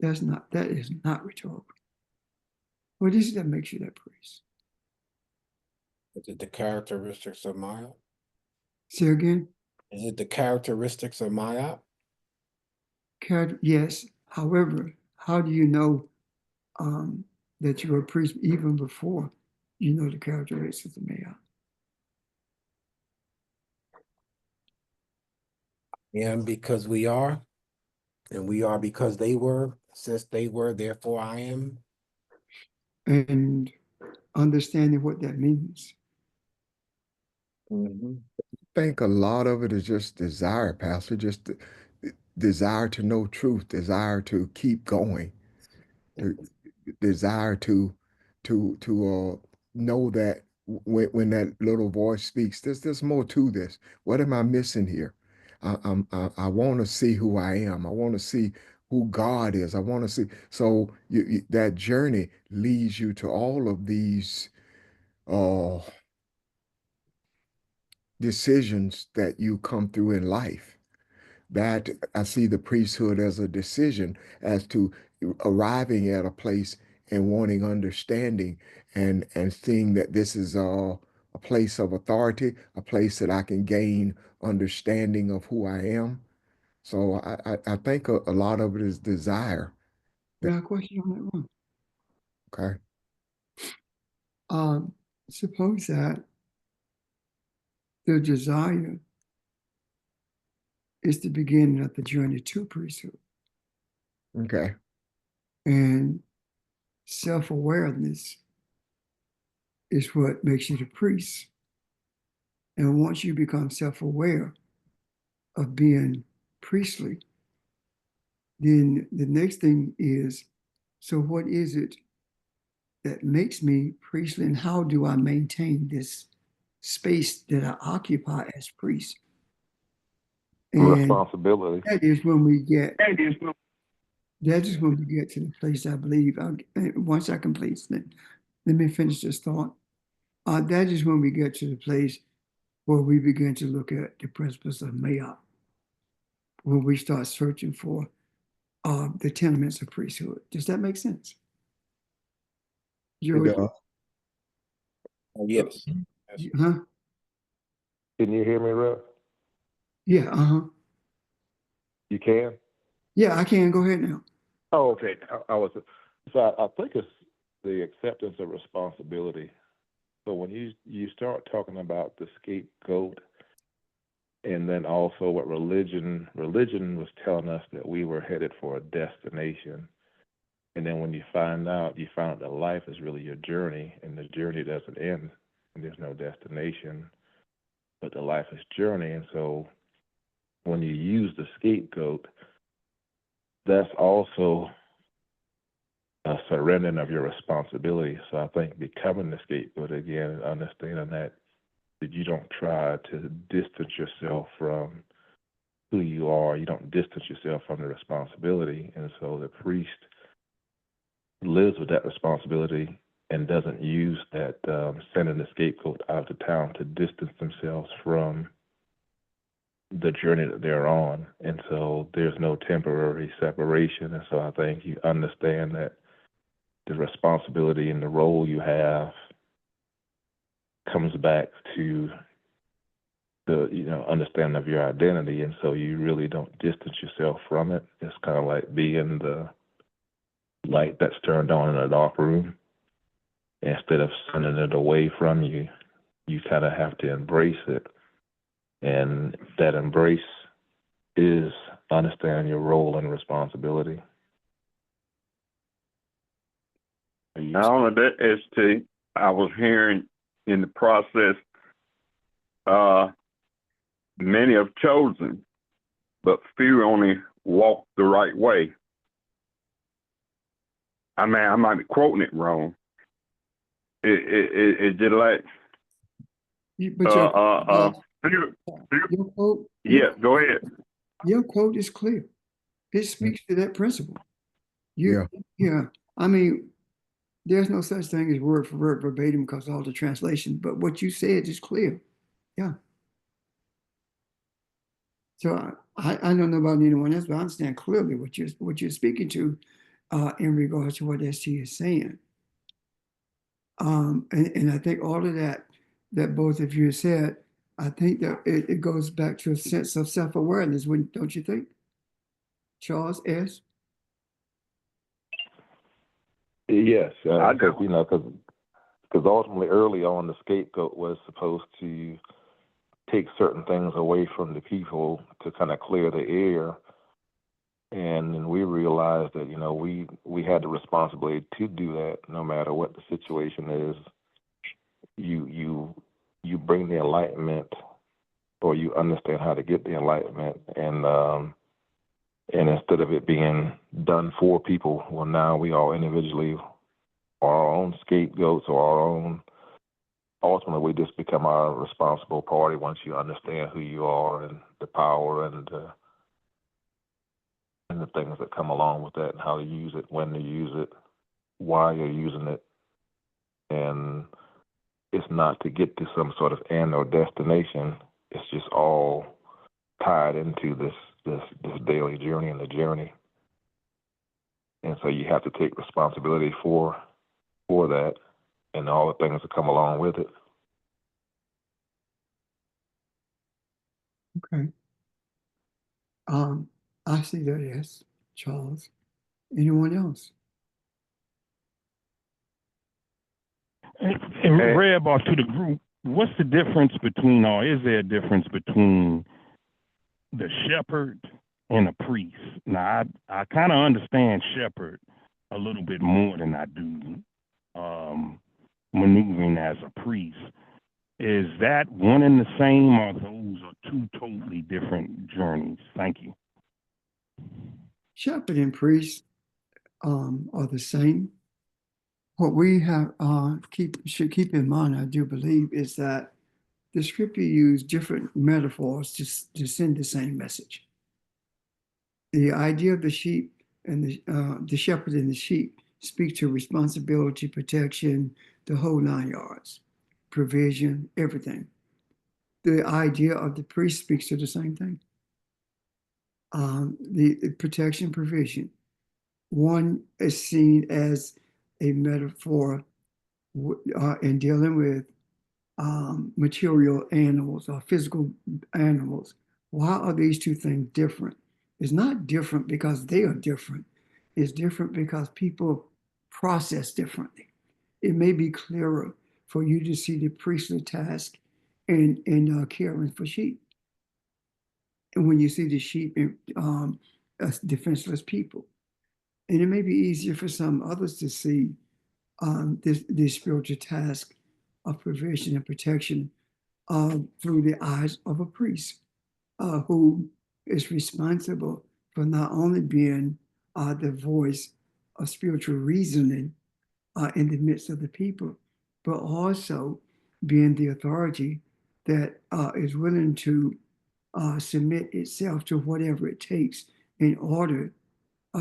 That is not rhetorical. What is it that makes you that priest? Is it the characteristics of Maya? Say again? Is it the characteristics of Maya? Yes. However, how do you know that you're a priest even before you know the characteristics of Maya? And because we are, and we are because they were, since they were, therefore I am. And understanding what that means. I think a lot of it is just desire, Pastor, just desire to know truth, desire to keep going, desire to know that when that little voice speaks, there's more to this. What am I missing here? I want to see who I am. I want to see who God is. I want to see. So that journey leads you to all of these decisions that you come through in life. That I see the priesthood as a decision as to arriving at a place and wanting understanding and seeing that this is a place of authority, a place that I can gain understanding of who I am. So I think a lot of it is desire. Got a question on that one. Okay. Suppose that the desire is the beginning of the journey to priesthood, Okay. and self-awareness is what makes you the priest. And once you become self-aware of being priestly, then the next thing is, so what is it that makes me priestly, and how do I maintain this space that I occupy as priest? And Responsibility. that is when we get that is when we get to the place, I believe. Once I complete it, let me finish this thought. That is when we get to the place where we begin to look at the principles of Mayat, when we start searching for the tenements of priesthood. Does that make sense? Joey? Yes. Huh? Can you hear me, Rev? Yeah, uh-huh. You can? Yeah, I can. Go ahead now. Oh, okay. I think it's the acceptance of responsibility. So when you start talking about the scapegoat, and then also what religion was telling us that we were headed for a destination. And then when you find out that life is really your journey, and the journey doesn't end, and there's no destination, but the life is journey. And so when you use the scapegoat, that's also a surrendering of your responsibility. So I think becoming the scapegoat again, and understanding that you don't try to distance yourself from who you are. You don't distance yourself from the responsibility. And so the priest lives with that responsibility and doesn't use that sending the scapegoat out of the town to distance themselves from the journey that they're on. And so there's no temporary separation. And so I think you understand that the responsibility and the role you have comes back to the understanding of your identity, and so you really don't distance yourself from it. It's kind of like being the light that's turned on in a dark room. Instead of sending it away from you, you kind of have to embrace it, and that embrace is understanding your role and responsibility. Not only that, ST, I was hearing in the process, many have chosen, but few only walk the right way. I mean, I might be quoting it wrong. It did like, But your quote, yeah, go ahead. your quote is clear. It speaks to that principle. Yeah. I mean, there's no such thing as word for word verbatim because all the translation, but what you said is clear. Yeah. So I don't know about anyone else, but I understand clearly what you're speaking to in regards to what ST is saying. And I think all of that both of you said, I think that it goes back to a sense of self-awareness, don't you think? Charles S. Yes, because ultimately early on the scapegoat was supposed to take certain things away from the people to kind of clear the air. And then we realized that, we had the responsibility to do that no matter what the situation is. You bring the enlightenment, or you understand how to get the enlightenment, and instead of it being done for people, well, now we all individually are our own scapegoats or our own. Ultimately, we just become our responsible party once you understand who you are and the power and the things that come along with that, and how to use it, when to use it, why you're using it. And it's not to get to some sort of end or destination. It's just all tied into this daily journey and the journey. And so you have to take responsibility for that and all the things that come along with it. Okay. I see that, yes, Charles. Anyone else? And Reb, or to the group, what's the difference between, or is there a difference between the shepherd and a priest? Now, I kind of understand shepherd a little bit more than I do maneuvering as a priest. Is that one and the same, or those are two totally different journeys? Thank you. Shepherd and priest are the same. What we have should keep in mind, I do believe, is that the scripture used different metaphors to send the same message. The idea of the sheep and the shepherd and the sheep speak to responsibility, protection, the whole 9 yards, provision, everything. The idea of the priest speaks to the same thing. The protection, provision. One is seen as a metaphor in dealing with material animals or physical animals. Why are these two things different? It's not different because they are different. It's different because people process differently. It may be clearer for you to see the priestly task in caring for sheep. And when you see the sheep as defenseless people. And it may be easier for some others to see this spiritual task of provision and protection through the eyes of a priest who is responsible for not only being the voice of spiritual reasoning in the midst of the people, but also being the authority that is willing to submit itself to whatever it takes in order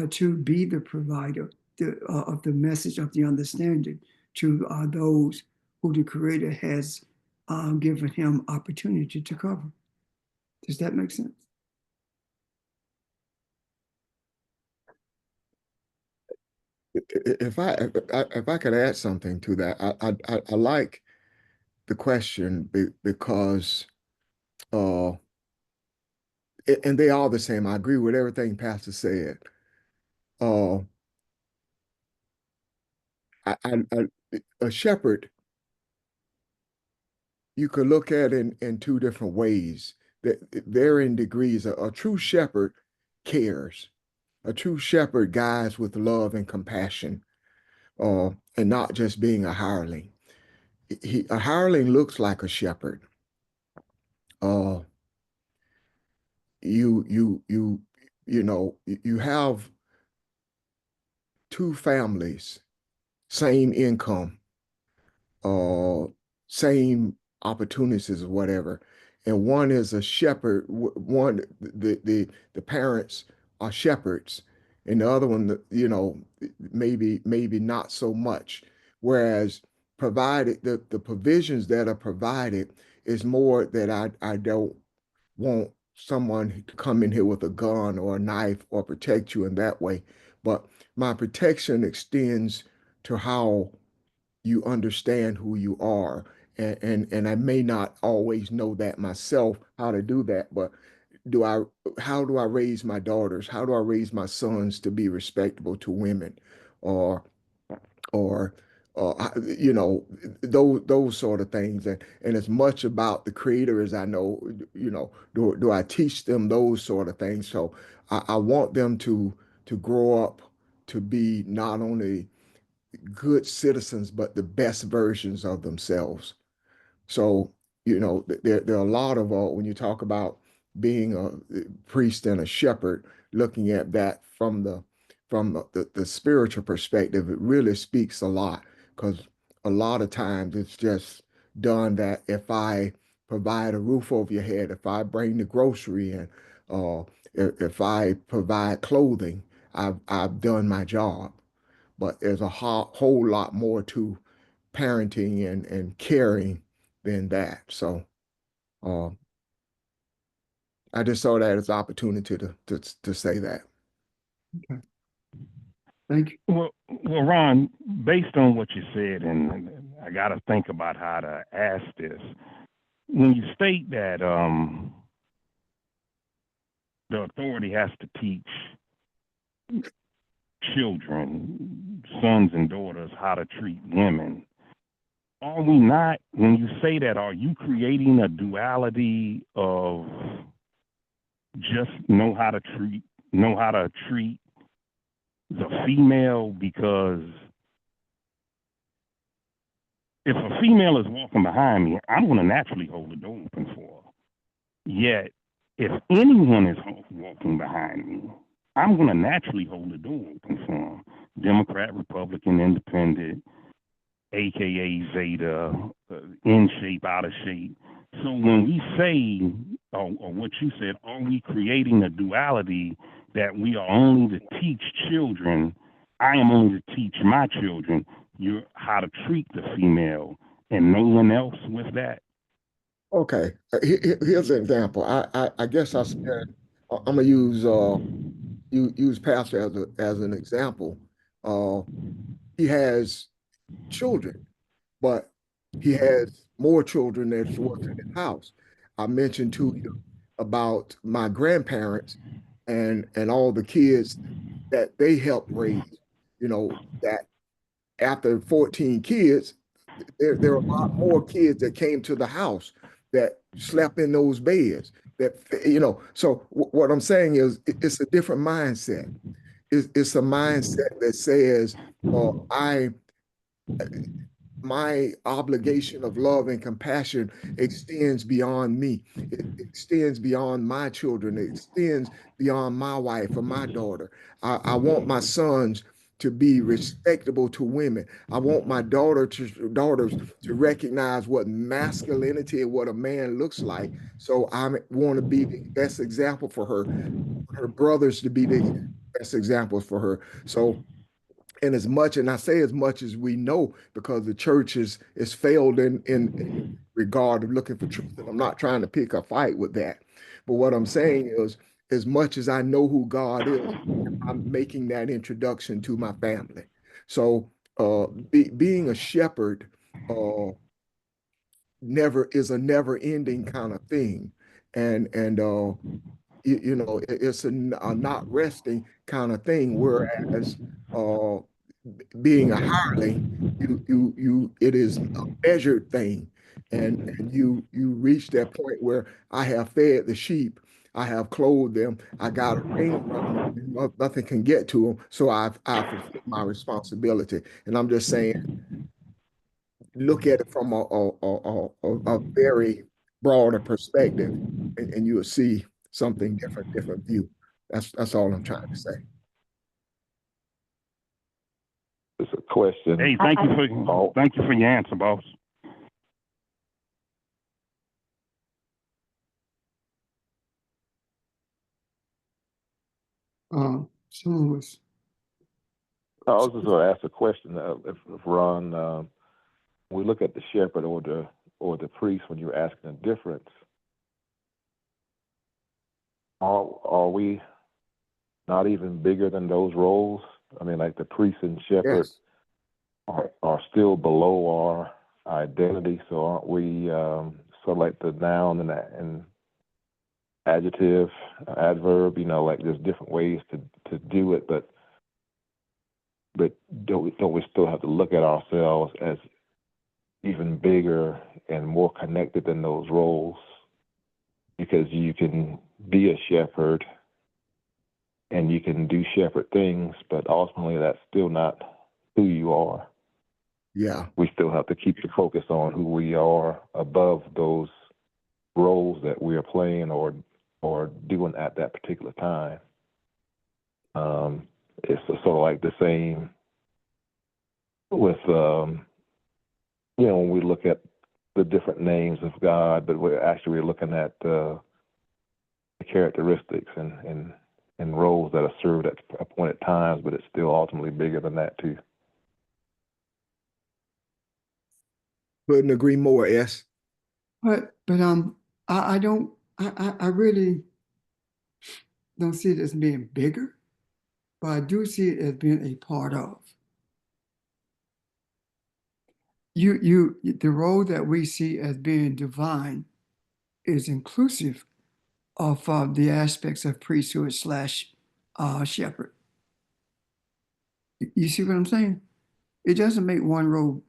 to be the provider of the message of the understanding to those who the Creator has given him opportunity to cover. Does that make sense? If I could add something to that, I like the question because and they are the same. I agree with everything Pastor said. A shepherd, you could look at it in two different ways. That varying degrees. A true shepherd cares. A true shepherd guides with love and compassion, and not just being a hireling. A hireling looks like a shepherd. You have two families, same income, same opportunities or whatever, and one is a shepherd. One the parents are shepherds, and the other one, maybe not so much. Whereas provided the provisions that are provided is more that I don't want someone to come in here with a gun or a knife or protect you in that way. But my protection extends to how you understand who you are. And I may not always know that myself, how to do that, but how do I raise my daughters? How do I raise my sons to be respectable to women? Or or those sort of things, and as much about the Creator as I know, do I teach them those sort of things? So I want them to grow up to be not only good citizens but the best versions of themselves. So, there are a lot of, when you talk about being a priest and a shepherd, looking at that from the spiritual perspective, it really speaks a lot, because a lot of times it's just done that if I provide a roof over your head, if I bring the grocery in, if I provide clothing, I've done my job. But there's a whole lot more to parenting and caring than that. So uh, I just saw that as an opportunity to say that. Okay. Thank you. Well, Ron, based on what you said, and I got to think about how to ask this. When you state that the authority has to teach children, sons and daughters, how to treat women, are we not, when you say that, are you creating a duality of just know how to treat the female? Because if a female is walking behind me, I'm going to naturally hold the door open for her. Yet, if anyone is walking behind me, I'm going to naturally hold the door open for them. Democrat, Republican, Independent, AKA Zeta, in shape, out of shape. So when we say, or what you said, are we creating a duality that we are only to teach children? I am only to teach my children how to treat the female, and no one else with that. Okay, here's an example. I guess I said I'm gonna use Pastor as an example. He has children, but he has more children that's working in his house. I mentioned to you about my grandparents and all the kids that they helped raise. You know, that after 14 kids, there are a lot more kids that came to the house that slept in those beds. That, you know, so what I'm saying is it's a different mindset. It's a mindset that says, my obligation of love and compassion extends beyond me. It extends beyond my children. It extends beyond my wife or my daughter. I want my sons to be respectable to women. I want my daughters to recognize what masculinity and what a man looks like. So I want to be the best example for her brothers to be the best examples for her. So, and I say as much as we know, because the church is failed in regard of looking for truth. And I'm not trying to pick a fight with that. But what I'm saying is, as much as I know who God is, I'm making that introduction to my family. So being a shepherd is a never ending kind of thing. And you know, it's a not resting kind of thing. Whereas being a hireling, it is a measured thing, and you reach that point where I have fed the sheep, I have clothed them, I got a ring around them, nothing can get to them, so I've fulfilled my responsibility. And I'm just saying, look at it from a very broader perspective, and you will see something different view. That's all I'm trying to say. It's a question. Hey, thank you for your answer, boss. Someone was. I was just going to ask a question. If Ron, we look at the shepherd or the priest, when you're asking a difference, are we not even bigger than those roles? I mean, like the priest and shepherd are still below our identity. So aren't we sort of like the noun and adjective, adverb? You know, like there's different ways to do it, but don't we still have to look at ourselves as even bigger and more connected than those roles? Because you can be a shepherd and you can do shepherd things, but ultimately that's still not who you are. Yeah. We still have to keep the focus on who we are above those roles that we are playing or doing at that particular time. It's sort of like the same with, you know, when we look at the different names of God, but we're looking at the characteristics and roles that are served at appointed times, but it's still ultimately bigger than that too. Couldn't agree more, S. But I really don't see it as being bigger. but I do see it as being a part of. The role that we see as being divine is inclusive of the aspects of priesthood slash shepherd. You see what I'm saying? It doesn't make one role.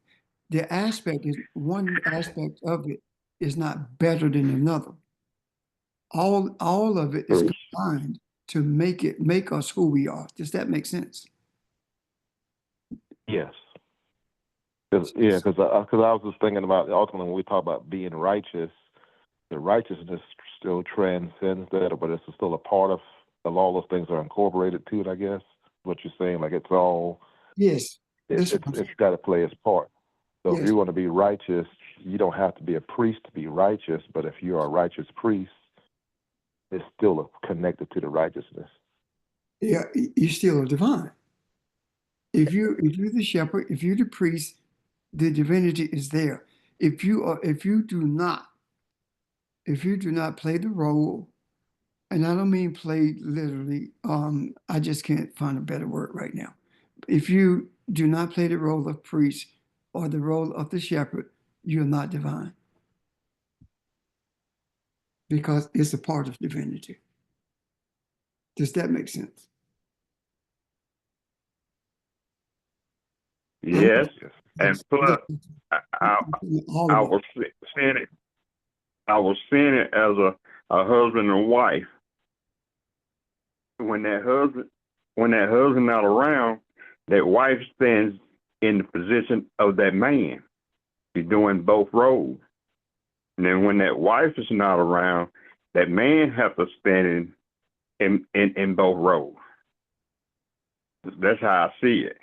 The aspect is one aspect of it is not better than another. All of it is combined to make us who we are. Does that make sense? Yes. Because I was just thinking about ultimately when we talk about being righteous, the righteousness still transcends that, but it's still a part of all those things are incorporated to it. I guess what you're saying, like it's all Yes. it's got to play its part. So Yes. if you want to be righteous, you don't have to be a priest to be righteous. But if you are a righteous priest, it's still connected to the righteousness. Yeah, you still are divine. If you're the shepherd, if you're the priest, the divinity is there. If you do not play the role, and I don't mean play literally, I just can't find a better word right now. If you do not play the role of priest or the role of the shepherd, you're not divine. Because it's a part of divinity. Does that make sense? Yes, and plus, I, I, All I of it. was seeing it. I was seeing it as a husband and wife. When that husband not around, that wife stands in the position of that man. She's doing both roles. And then when that wife is not around, that man has to stand in both roles. That's how I see it.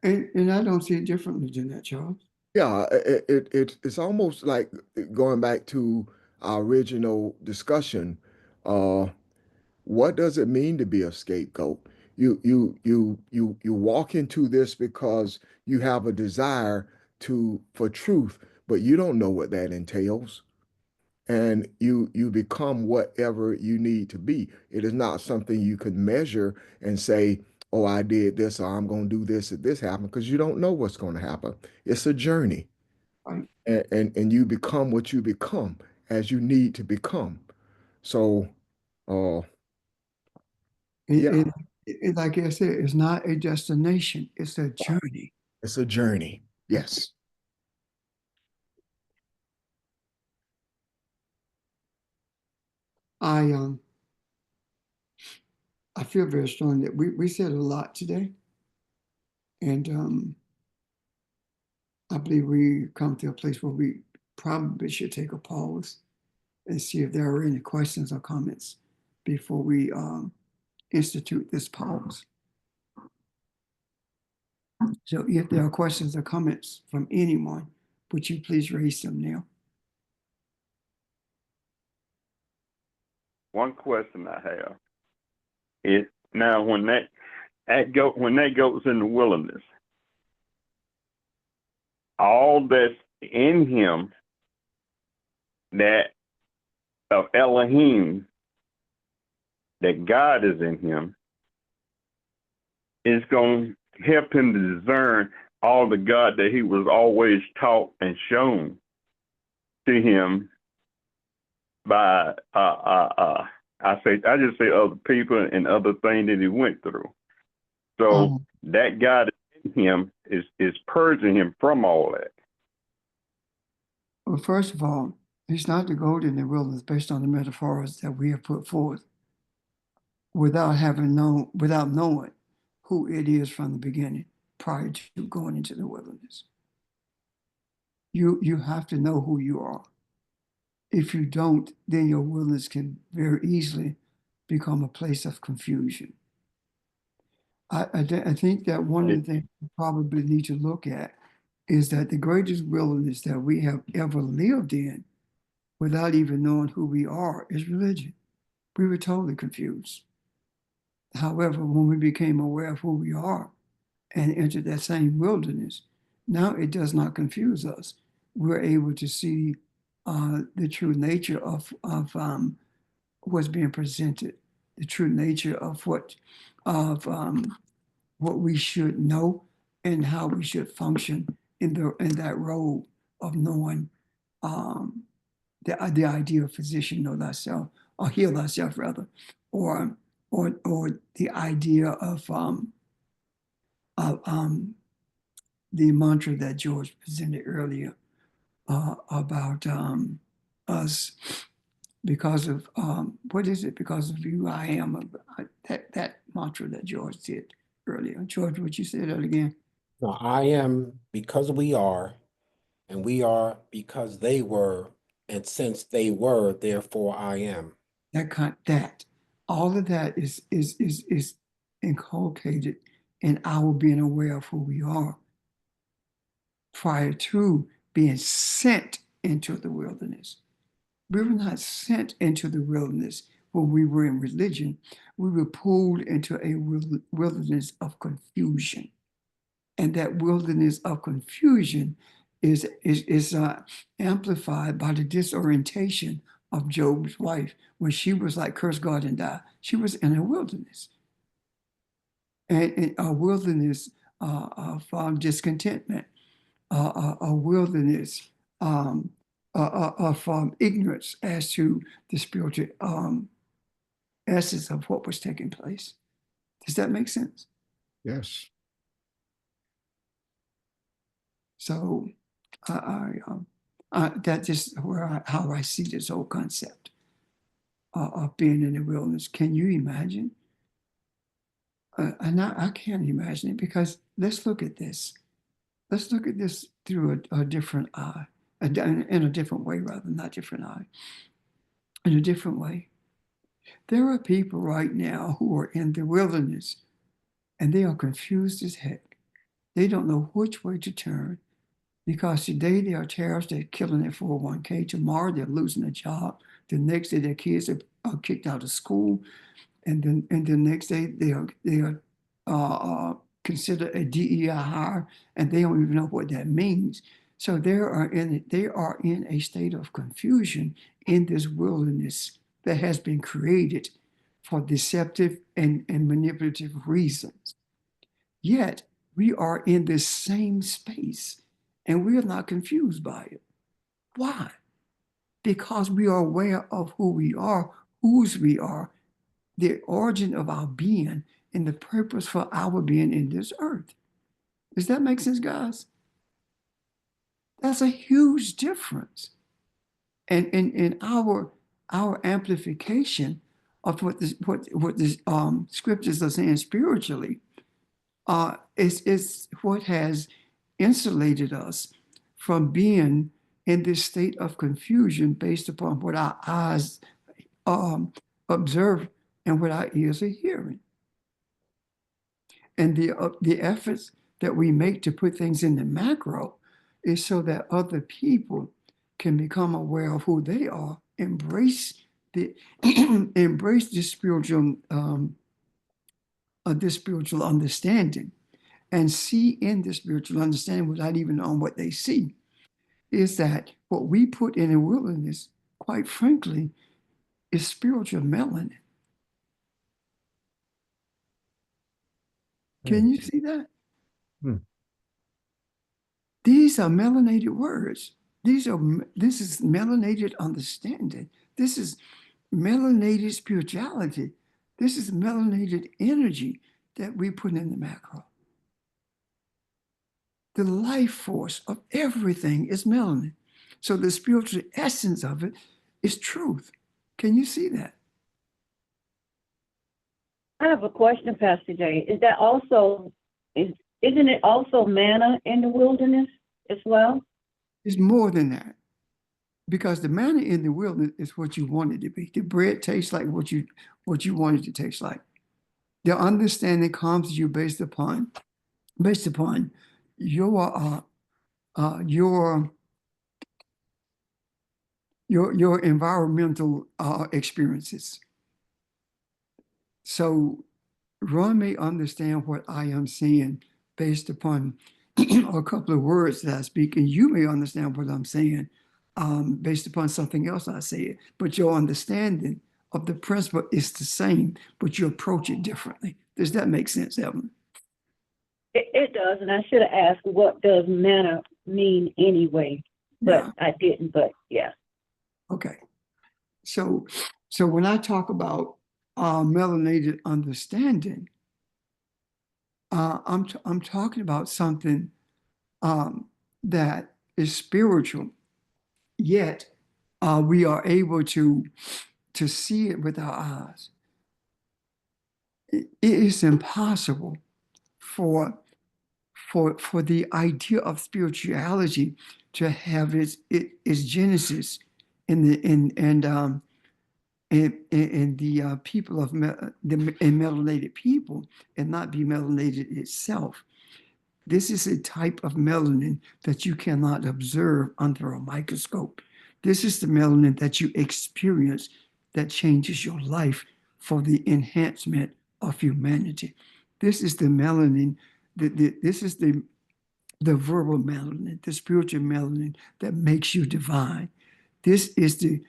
And I don't see it differently than that, Charles. Yeah, it's almost like going back to our original discussion. What does it mean to be a scapegoat? You walk into this because you have a desire for truth, but you don't know what that entails. And you become whatever you need to be. It is not something you could measure and say, oh, I did this, or I'm going to do this, if this happened, because you don't know what's going to happen. It's a journey. Right. And you become what you become as you need to become. So, yeah, Like I said, it's not a destination, it's a journey. it's a journey. Yes. I feel very strong that we said a lot today. And I believe we come to a place where we probably should take a pause and see if there are any questions or comments before we institute this pause. So if there are questions or comments from anyone, would you please raise them now? One question I have is now when that goat's in the wilderness, all that's in him that of Elohim, that God is in him, is going to help him to discern all the God that he was always taught and shown to him by I just say other people and other things that he went through. So that God in him is purging him from all that. Well, first of all, he's not the goat in the wilderness based on the metaphors that we have put forth without knowing who it is from the beginning prior to going into the wilderness. You have to know who you are. If you don't, then your wilderness can very easily become a place of confusion. I think that one of the things we probably need to look at is that the greatest wilderness that we have ever lived in, without even knowing who we are, is religion. We were totally confused. However, when we became aware of who we are and entered that same wilderness, now it does not confuse us. We're able to see the true nature of what's being presented the true nature of what we should know and how we should function in that role of knowing the idea of physician, know thyself, or heal thyself rather, or the idea of the mantra that George presented earlier about us because of what is it? Because of you, I am. That mantra that George did earlier. George, would you say that again? No, I am because we are, and we are because they were, and since they were, therefore I am. That all of that is inculcated in our being aware of who we are prior to being sent into the wilderness. We were not sent into the wilderness when we were in religion. We were pulled into a wilderness of confusion. And that wilderness of confusion is amplified by the disorientation of Job's wife when she was like, curse God and die. She was in a wilderness. And a wilderness of discontentment, a wilderness of ignorance as to the spiritual essence of what was taking place. Does that make sense? Yes. So that's just how I see this whole concept of being in the wilderness. Can you imagine? And I can't imagine it, because let's look at this. Let's look at this through a different eye, in a different way, rather, not different eye, in a different way. There are people right now who are in the wilderness and they are confused as heck. They don't know which way to turn, because today they are terrorists, they're killing their 401k. Tomorrow they're losing a job. The next day their kids are kicked out of school. And then the next day they are considered a DEI hire, and they don't even know what that means. So they are in a state of confusion in this wilderness that has been created for deceptive and manipulative reasons. Yet we are in this same space and we are not confused by it. Why? Because we are aware of who we are, whose we are, the origin of our being, and the purpose for our being in this earth. Does that make sense, guys? That's a huge difference. And in our amplification of what the scriptures are saying spiritually, is what has insulated us from being in this state of confusion based upon what our eyes observe and what our ears are hearing. And the efforts that we make to put things in the macro is so that other people can become aware of who they are, embrace the embrace this spiritual understanding, and see in the spiritual understanding, without even knowing what they see, is that what we put in the wilderness, quite frankly, is spiritual melanin. Can you see that? These are melanated words. This is melanated understanding. This is melanated spirituality. This is melanated energy that we put in the macro. The life force of everything is melanin. So the spiritual essence of it is truth. Can you see that? I have a question, Pastor Jay. Isn't it also manna in the wilderness as well? It's more than that. Because the manna in the wilderness is what you want it to be. The bread tastes like what you want it to taste like. The understanding comes to you based upon your environmental experiences. So Ron may understand what I am saying based upon a couple of words that I speak, and you may understand what I'm saying based upon something else I say. But your understanding of the principle is the same, but you approach it differently. Does that make sense, Evelyn? It does, and I should have asked, what does manner mean anyway? But Yeah. I didn't, but yeah. Okay. So when I talk about melanated understanding, I'm talking about something that is spiritual, yet we are able to see it with our eyes. It is impossible for the idea of spirituality to have its genesis in the people of melanated people and not be melanated itself. This is a type of melanin that you cannot observe under a microscope. This is the melanin that you experience that changes your life for the enhancement of humanity. This is the melanin, this is the verbal melanin, the spiritual melanin that makes you divine. This is the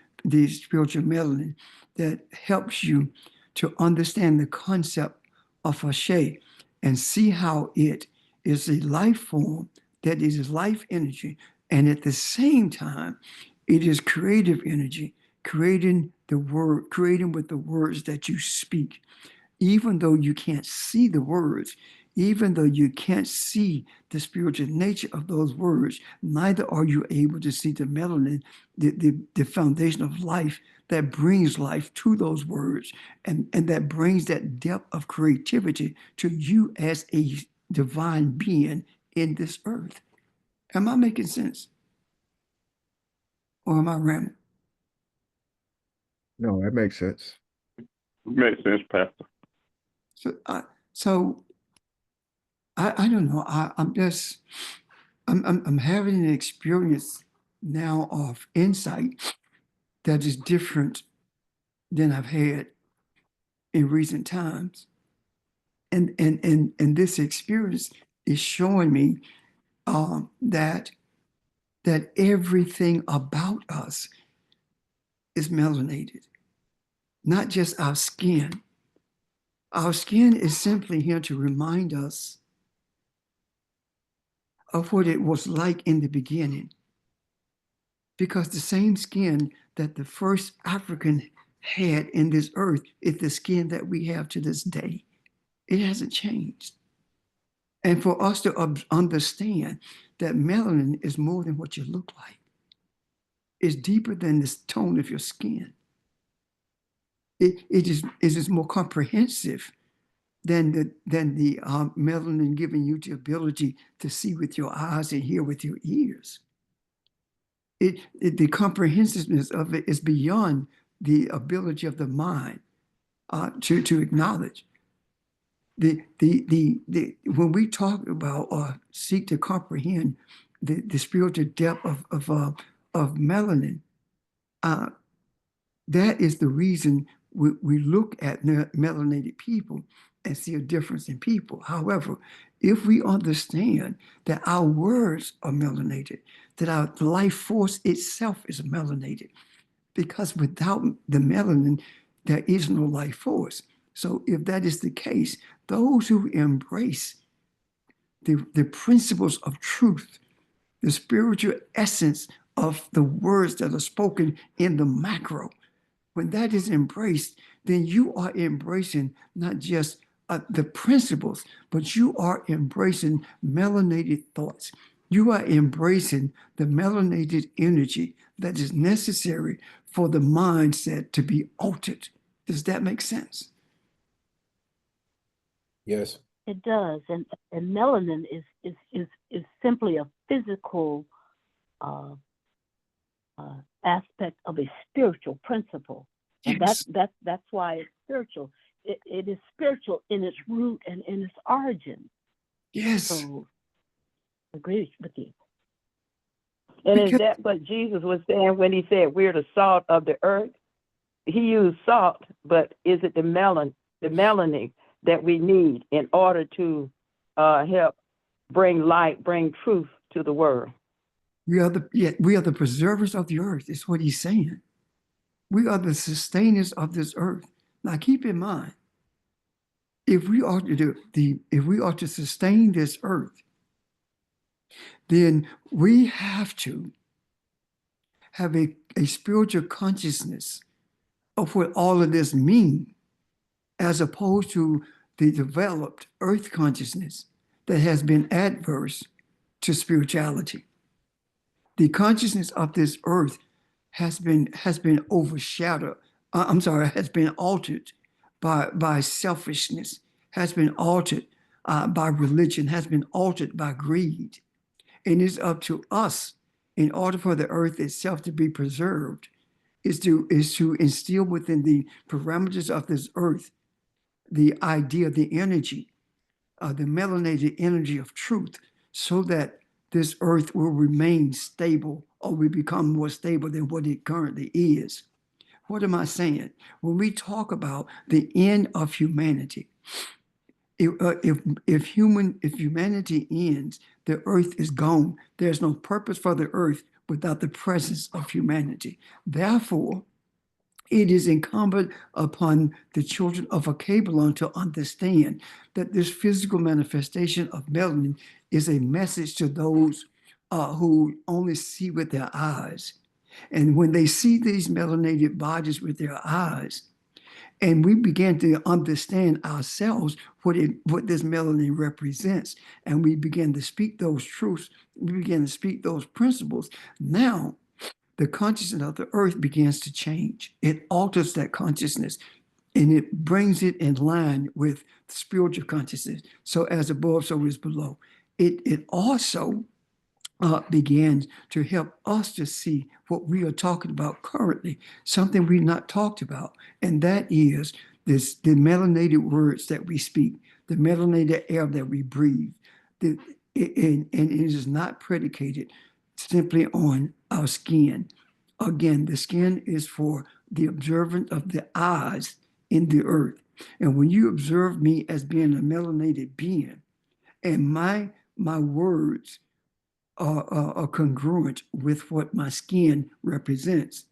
spiritual melanin that helps you to understand the concept of Ashe and see how it is a life form that is life energy. And at the same time, it is creative energy, creating with the words that you speak. Even though you can't see the words, even though you can't see the spiritual nature of those words, neither are you able to see the melanin, the foundation of life that brings life to those words and that brings that depth of creativity to you as a divine being in this earth. Am I making sense? Or am I rambling? No, that makes sense. Makes sense, Pastor. So I don't know. I'm having an experience now of insight that is different than I've had in recent times. And this experience is showing me that everything about us is melanated, not just our skin. Our skin is simply here to remind us of what it was like in the beginning. Because the same skin that the first African had in this earth is the skin that we have to this day. It hasn't changed. And for us to understand that melanin is more than what you look like, it's deeper than the tone of your skin. It is more comprehensive than the melanin giving you the ability to see with your eyes and hear with your ears. The comprehensiveness of it is beyond the ability of the mind to acknowledge. When we talk about or seek to comprehend the spiritual depth of melanin, that is the reason we look at melanated people and see a difference in people. However, if we understand that our words are melanated, that our life force itself is melanated, because without the melanin, there is no life force. So if that is the case, those who embrace the principles of truth, the spiritual essence of the words that are spoken in the macro, when that is embraced, then you are embracing not just the principles, but you are embracing melanated thoughts. You are embracing the melanated energy that is necessary for the mindset to be altered. Does that make sense? Yes. It does, and melanin is simply a physical aspect of a spiritual principle, and Yes. that's why it's spiritual. It is spiritual in its root and in its origin. Yes. So, I agree with you. And is Because- that what Jesus was saying when he said we're the salt of the earth? He used salt, but is it the melanin that we need in order to help bring light, bring truth to the world? we are the preservers of the earth, is what he's saying. We are the sustainers of this earth. Now keep in mind, if we are to sustain this earth, then we have to have a spiritual consciousness of what all of this means, as opposed to the developed earth consciousness that has been adverse to spirituality. The consciousness of this earth has been overshadowed. Has been altered by selfishness, has been altered by religion, has been altered by greed. And it's up to us, in order for the earth itself to be preserved, is to instill within the parameters of this earth the idea, the energy, the melanated energy of truth, so that this earth will remain stable, or will become more stable than what it currently is. What am I saying? When we talk about the end of humanity, if humanity ends, the earth is gone. There's no purpose for the earth without the presence of humanity. Therefore, it is incumbent upon the children of Akabalon to understand that this physical manifestation of melanin is a message to those who only see with their eyes. And when they see these melanated bodies with their eyes, and we begin to understand ourselves what this melanin represents, and we begin to speak those truths, we begin to speak those principles, now the consciousness of the earth begins to change. It alters that consciousness, and it brings it in line with spiritual consciousness. So as above, so is below. It also begins to help us to see what we are talking about currently, something we've not talked about, and that is the melanated words that we speak, the melanated air that we breathe. And it is not predicated simply on our skin. Again, the skin is for the observance of the eyes in the earth. And when you observe me as being a melanated being, and my words are congruent with what my skin represents,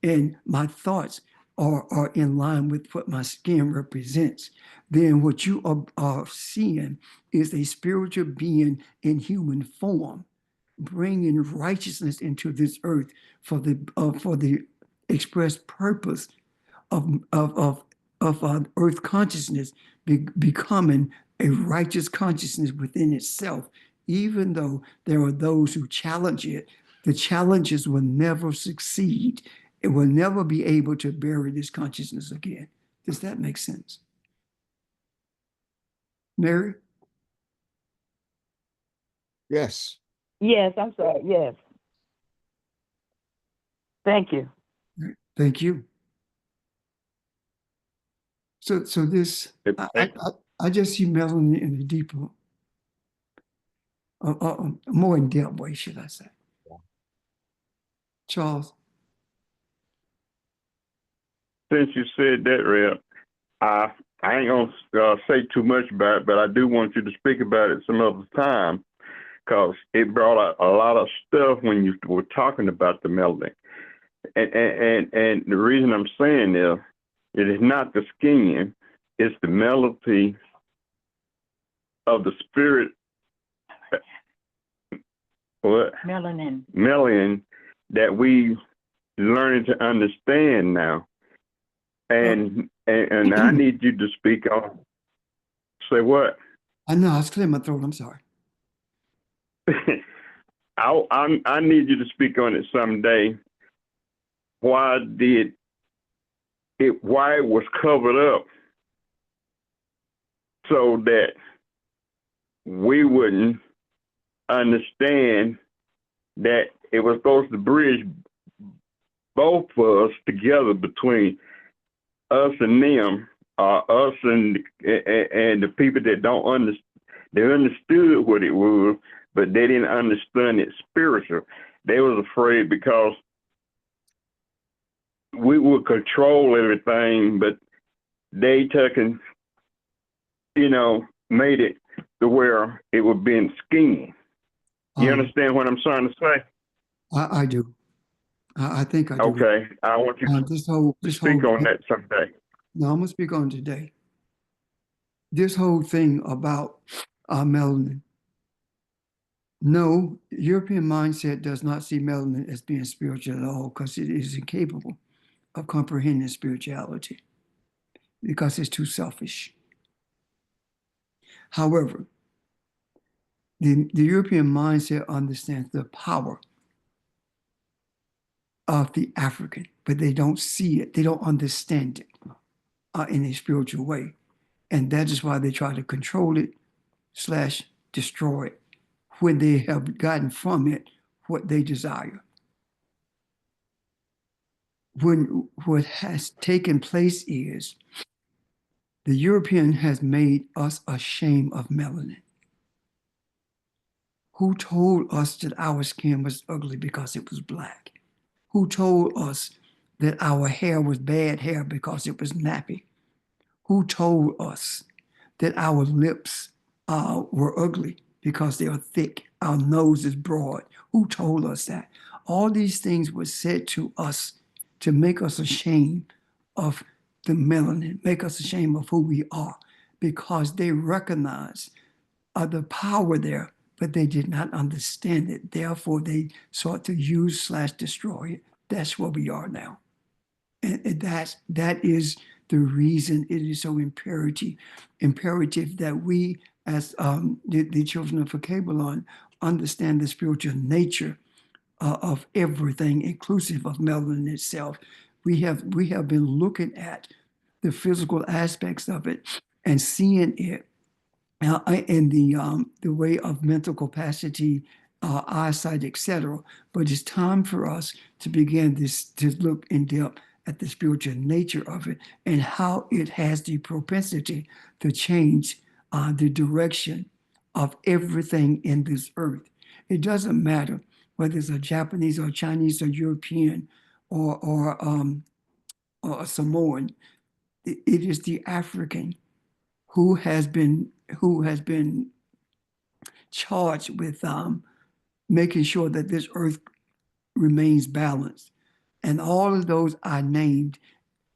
and my thoughts are in line with what my skin represents, then what you are seeing is a spiritual being in human form, bringing righteousness into this earth for the express purpose of earth consciousness becoming a righteous consciousness within itself. Even though there are those who challenge it, the challenges will never succeed. It will never be able to bury this consciousness again. Does that make sense? Mary? Yes. Yes, I'm sorry. Yes. Thank you. Thank you. So this, I just see melanin in a deeper, more in-depth way, should I say. Charles? Since you said that, Reb, I ain't gonna say too much about it, but I do want you to speak about it some other time, because it brought out a lot of stuff when you were talking about the melanin. And the reason I'm saying is, it is not the skin, it's the melody of the spirit. What? Melanin that we learning to understand now. And I need you to speak on. Say what? I know, I was clearing my throat. I'm sorry. I need you to speak on it someday. Why it was covered up so that we wouldn't understand that it was supposed to bridge both of us together, between us and them, us and the people that don't understand. They understood what it was, but they didn't understand it spiritual. They was afraid because we would control everything, but they took and, made it to where it would be in skin. You understand what I'm trying to say? I do. I think I do. Okay, I want you to This whole speak on that someday. No, I'm gonna speak on today. This whole thing about melanin. No, European mindset does not see melanin as being spiritual at all because it is incapable of comprehending spirituality because it's too selfish. However, the European mindset understands the power of the African, but they don't see it. They don't understand it in a spiritual way. And that is why they try to control it / destroy it when they have gotten from it what they desire. When what has taken place is the European has made us ashamed of melanin. Who told us that our skin was ugly because it was black? Who told us that our hair was bad hair because it was nappy? Who told us that our lips were ugly because they are thick? Our nose is broad. Who told us that? All these things were said to us to make us ashamed of the melanin, make us ashamed of who we are, because they recognize the power there, but they did not understand it. Therefore, they sought to use / destroy it. That's where we are now. And that is the reason it is so imperative that we, as the children of Kabbalah, understand the spiritual nature of everything, inclusive of melanin itself. We have been looking at the physical aspects of it and seeing it in the way of mental capacity, eyesight, etc. But it's time for us to begin to look in depth at the spiritual nature of it and how it has the propensity to change the direction of everything in this earth. It doesn't matter whether it's a Japanese or Chinese or European or a Samoan. It is the African who has been charged with making sure that this earth remains balanced. And all of those I named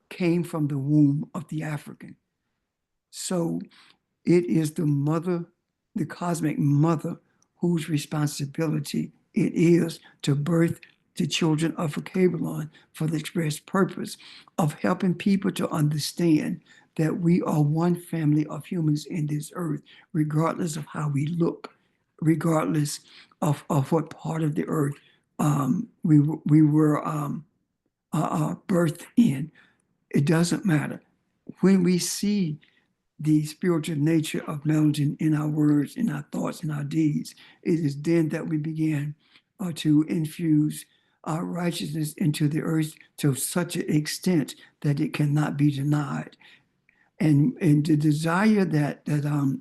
came from the womb of the African. So it is the mother, the cosmic mother, whose responsibility it is to birth the children of Kabbalah for the express purpose of helping people to understand that we are one family of humans in this earth, regardless of how we look, regardless of what part of the earth we were birthed in. It doesn't matter. When we see the spiritual nature of melanin in our words, in our thoughts, in our deeds, it is then that we begin to infuse righteousness into the earth to such an extent that it cannot be denied. And the desire that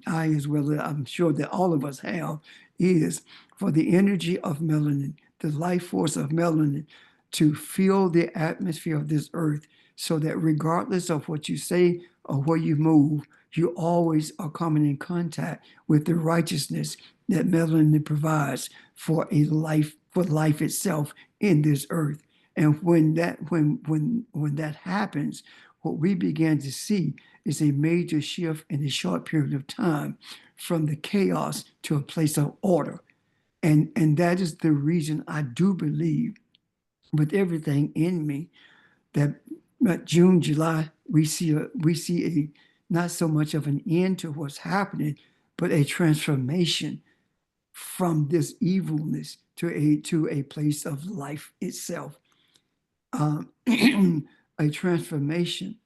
I, as well as I'm sure that all of us have, is for the energy of melanin, the life force of melanin, to fill the atmosphere of this earth, so that regardless of what you say or where you move, you always are coming in contact with the righteousness that melanin provides for life itself in this earth. And when that happens, what we began to see is a major shift in a short period of time from the chaos to a place of order. And that is the reason I do believe with everything in me that June, July, we see a not so much of an end to what's happening, but a transformation from this evilness to a place of life itself. A transformation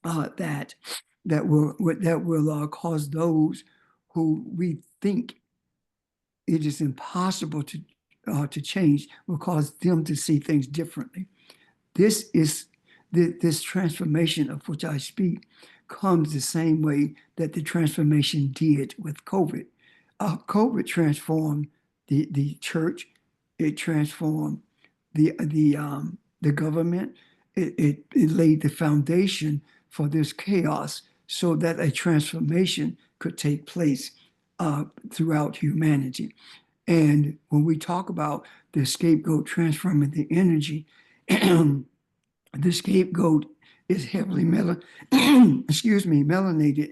that will cause those who we think it is impossible to change, will cause them to see things differently. This transformation of which I speak comes the same way that the transformation did with COVID. COVID transformed the church. It transformed the government. It laid the foundation for this chaos so that a transformation could take place throughout humanity. And when we talk about the scapegoat transforming the energy. The scapegoat is heavily melanated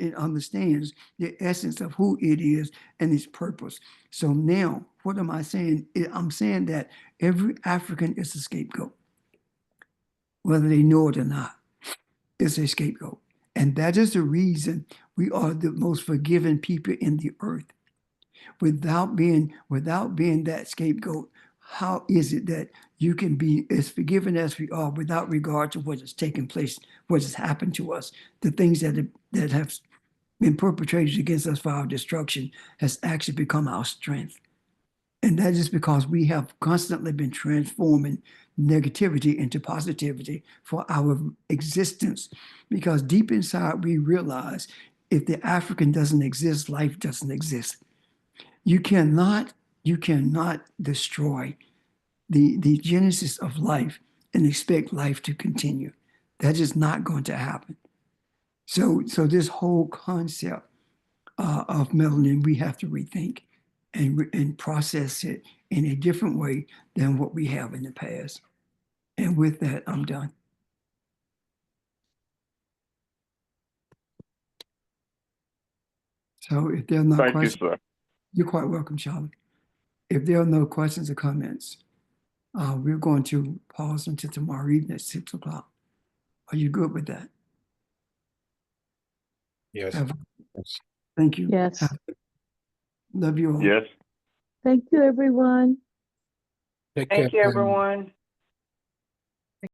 and understands the essence of who it is and its purpose. So now, what am I saying? I'm saying that every African is a scapegoat, whether they know it or not. It's a scapegoat. And that is the reason we are the most forgiven people in the earth. Without being that scapegoat, how is it that you can be as forgiven as we are without regard to what has taken place, what has happened to us, the things that have been perpetrated against us for our destruction has actually become our strength. And that is because we have constantly been transforming negativity into positivity for our existence. Because deep inside, we realize if the African doesn't exist, life doesn't exist. You cannot destroy the genesis of life and expect life to continue. That is not going to happen. So this whole concept of melanin, we have to rethink and process it in a different way than what we have in the past. And with that, I'm done. So if there are no Thank you, questions, sir. you're quite welcome, Charlie. If there are no questions or comments, we're going to pause until tomorrow evening at 6 o'clock. Are you good with that? Yes. Thank you. Yes. Love you all. Yes. Thank you, everyone. Take care. Thank you, everyone.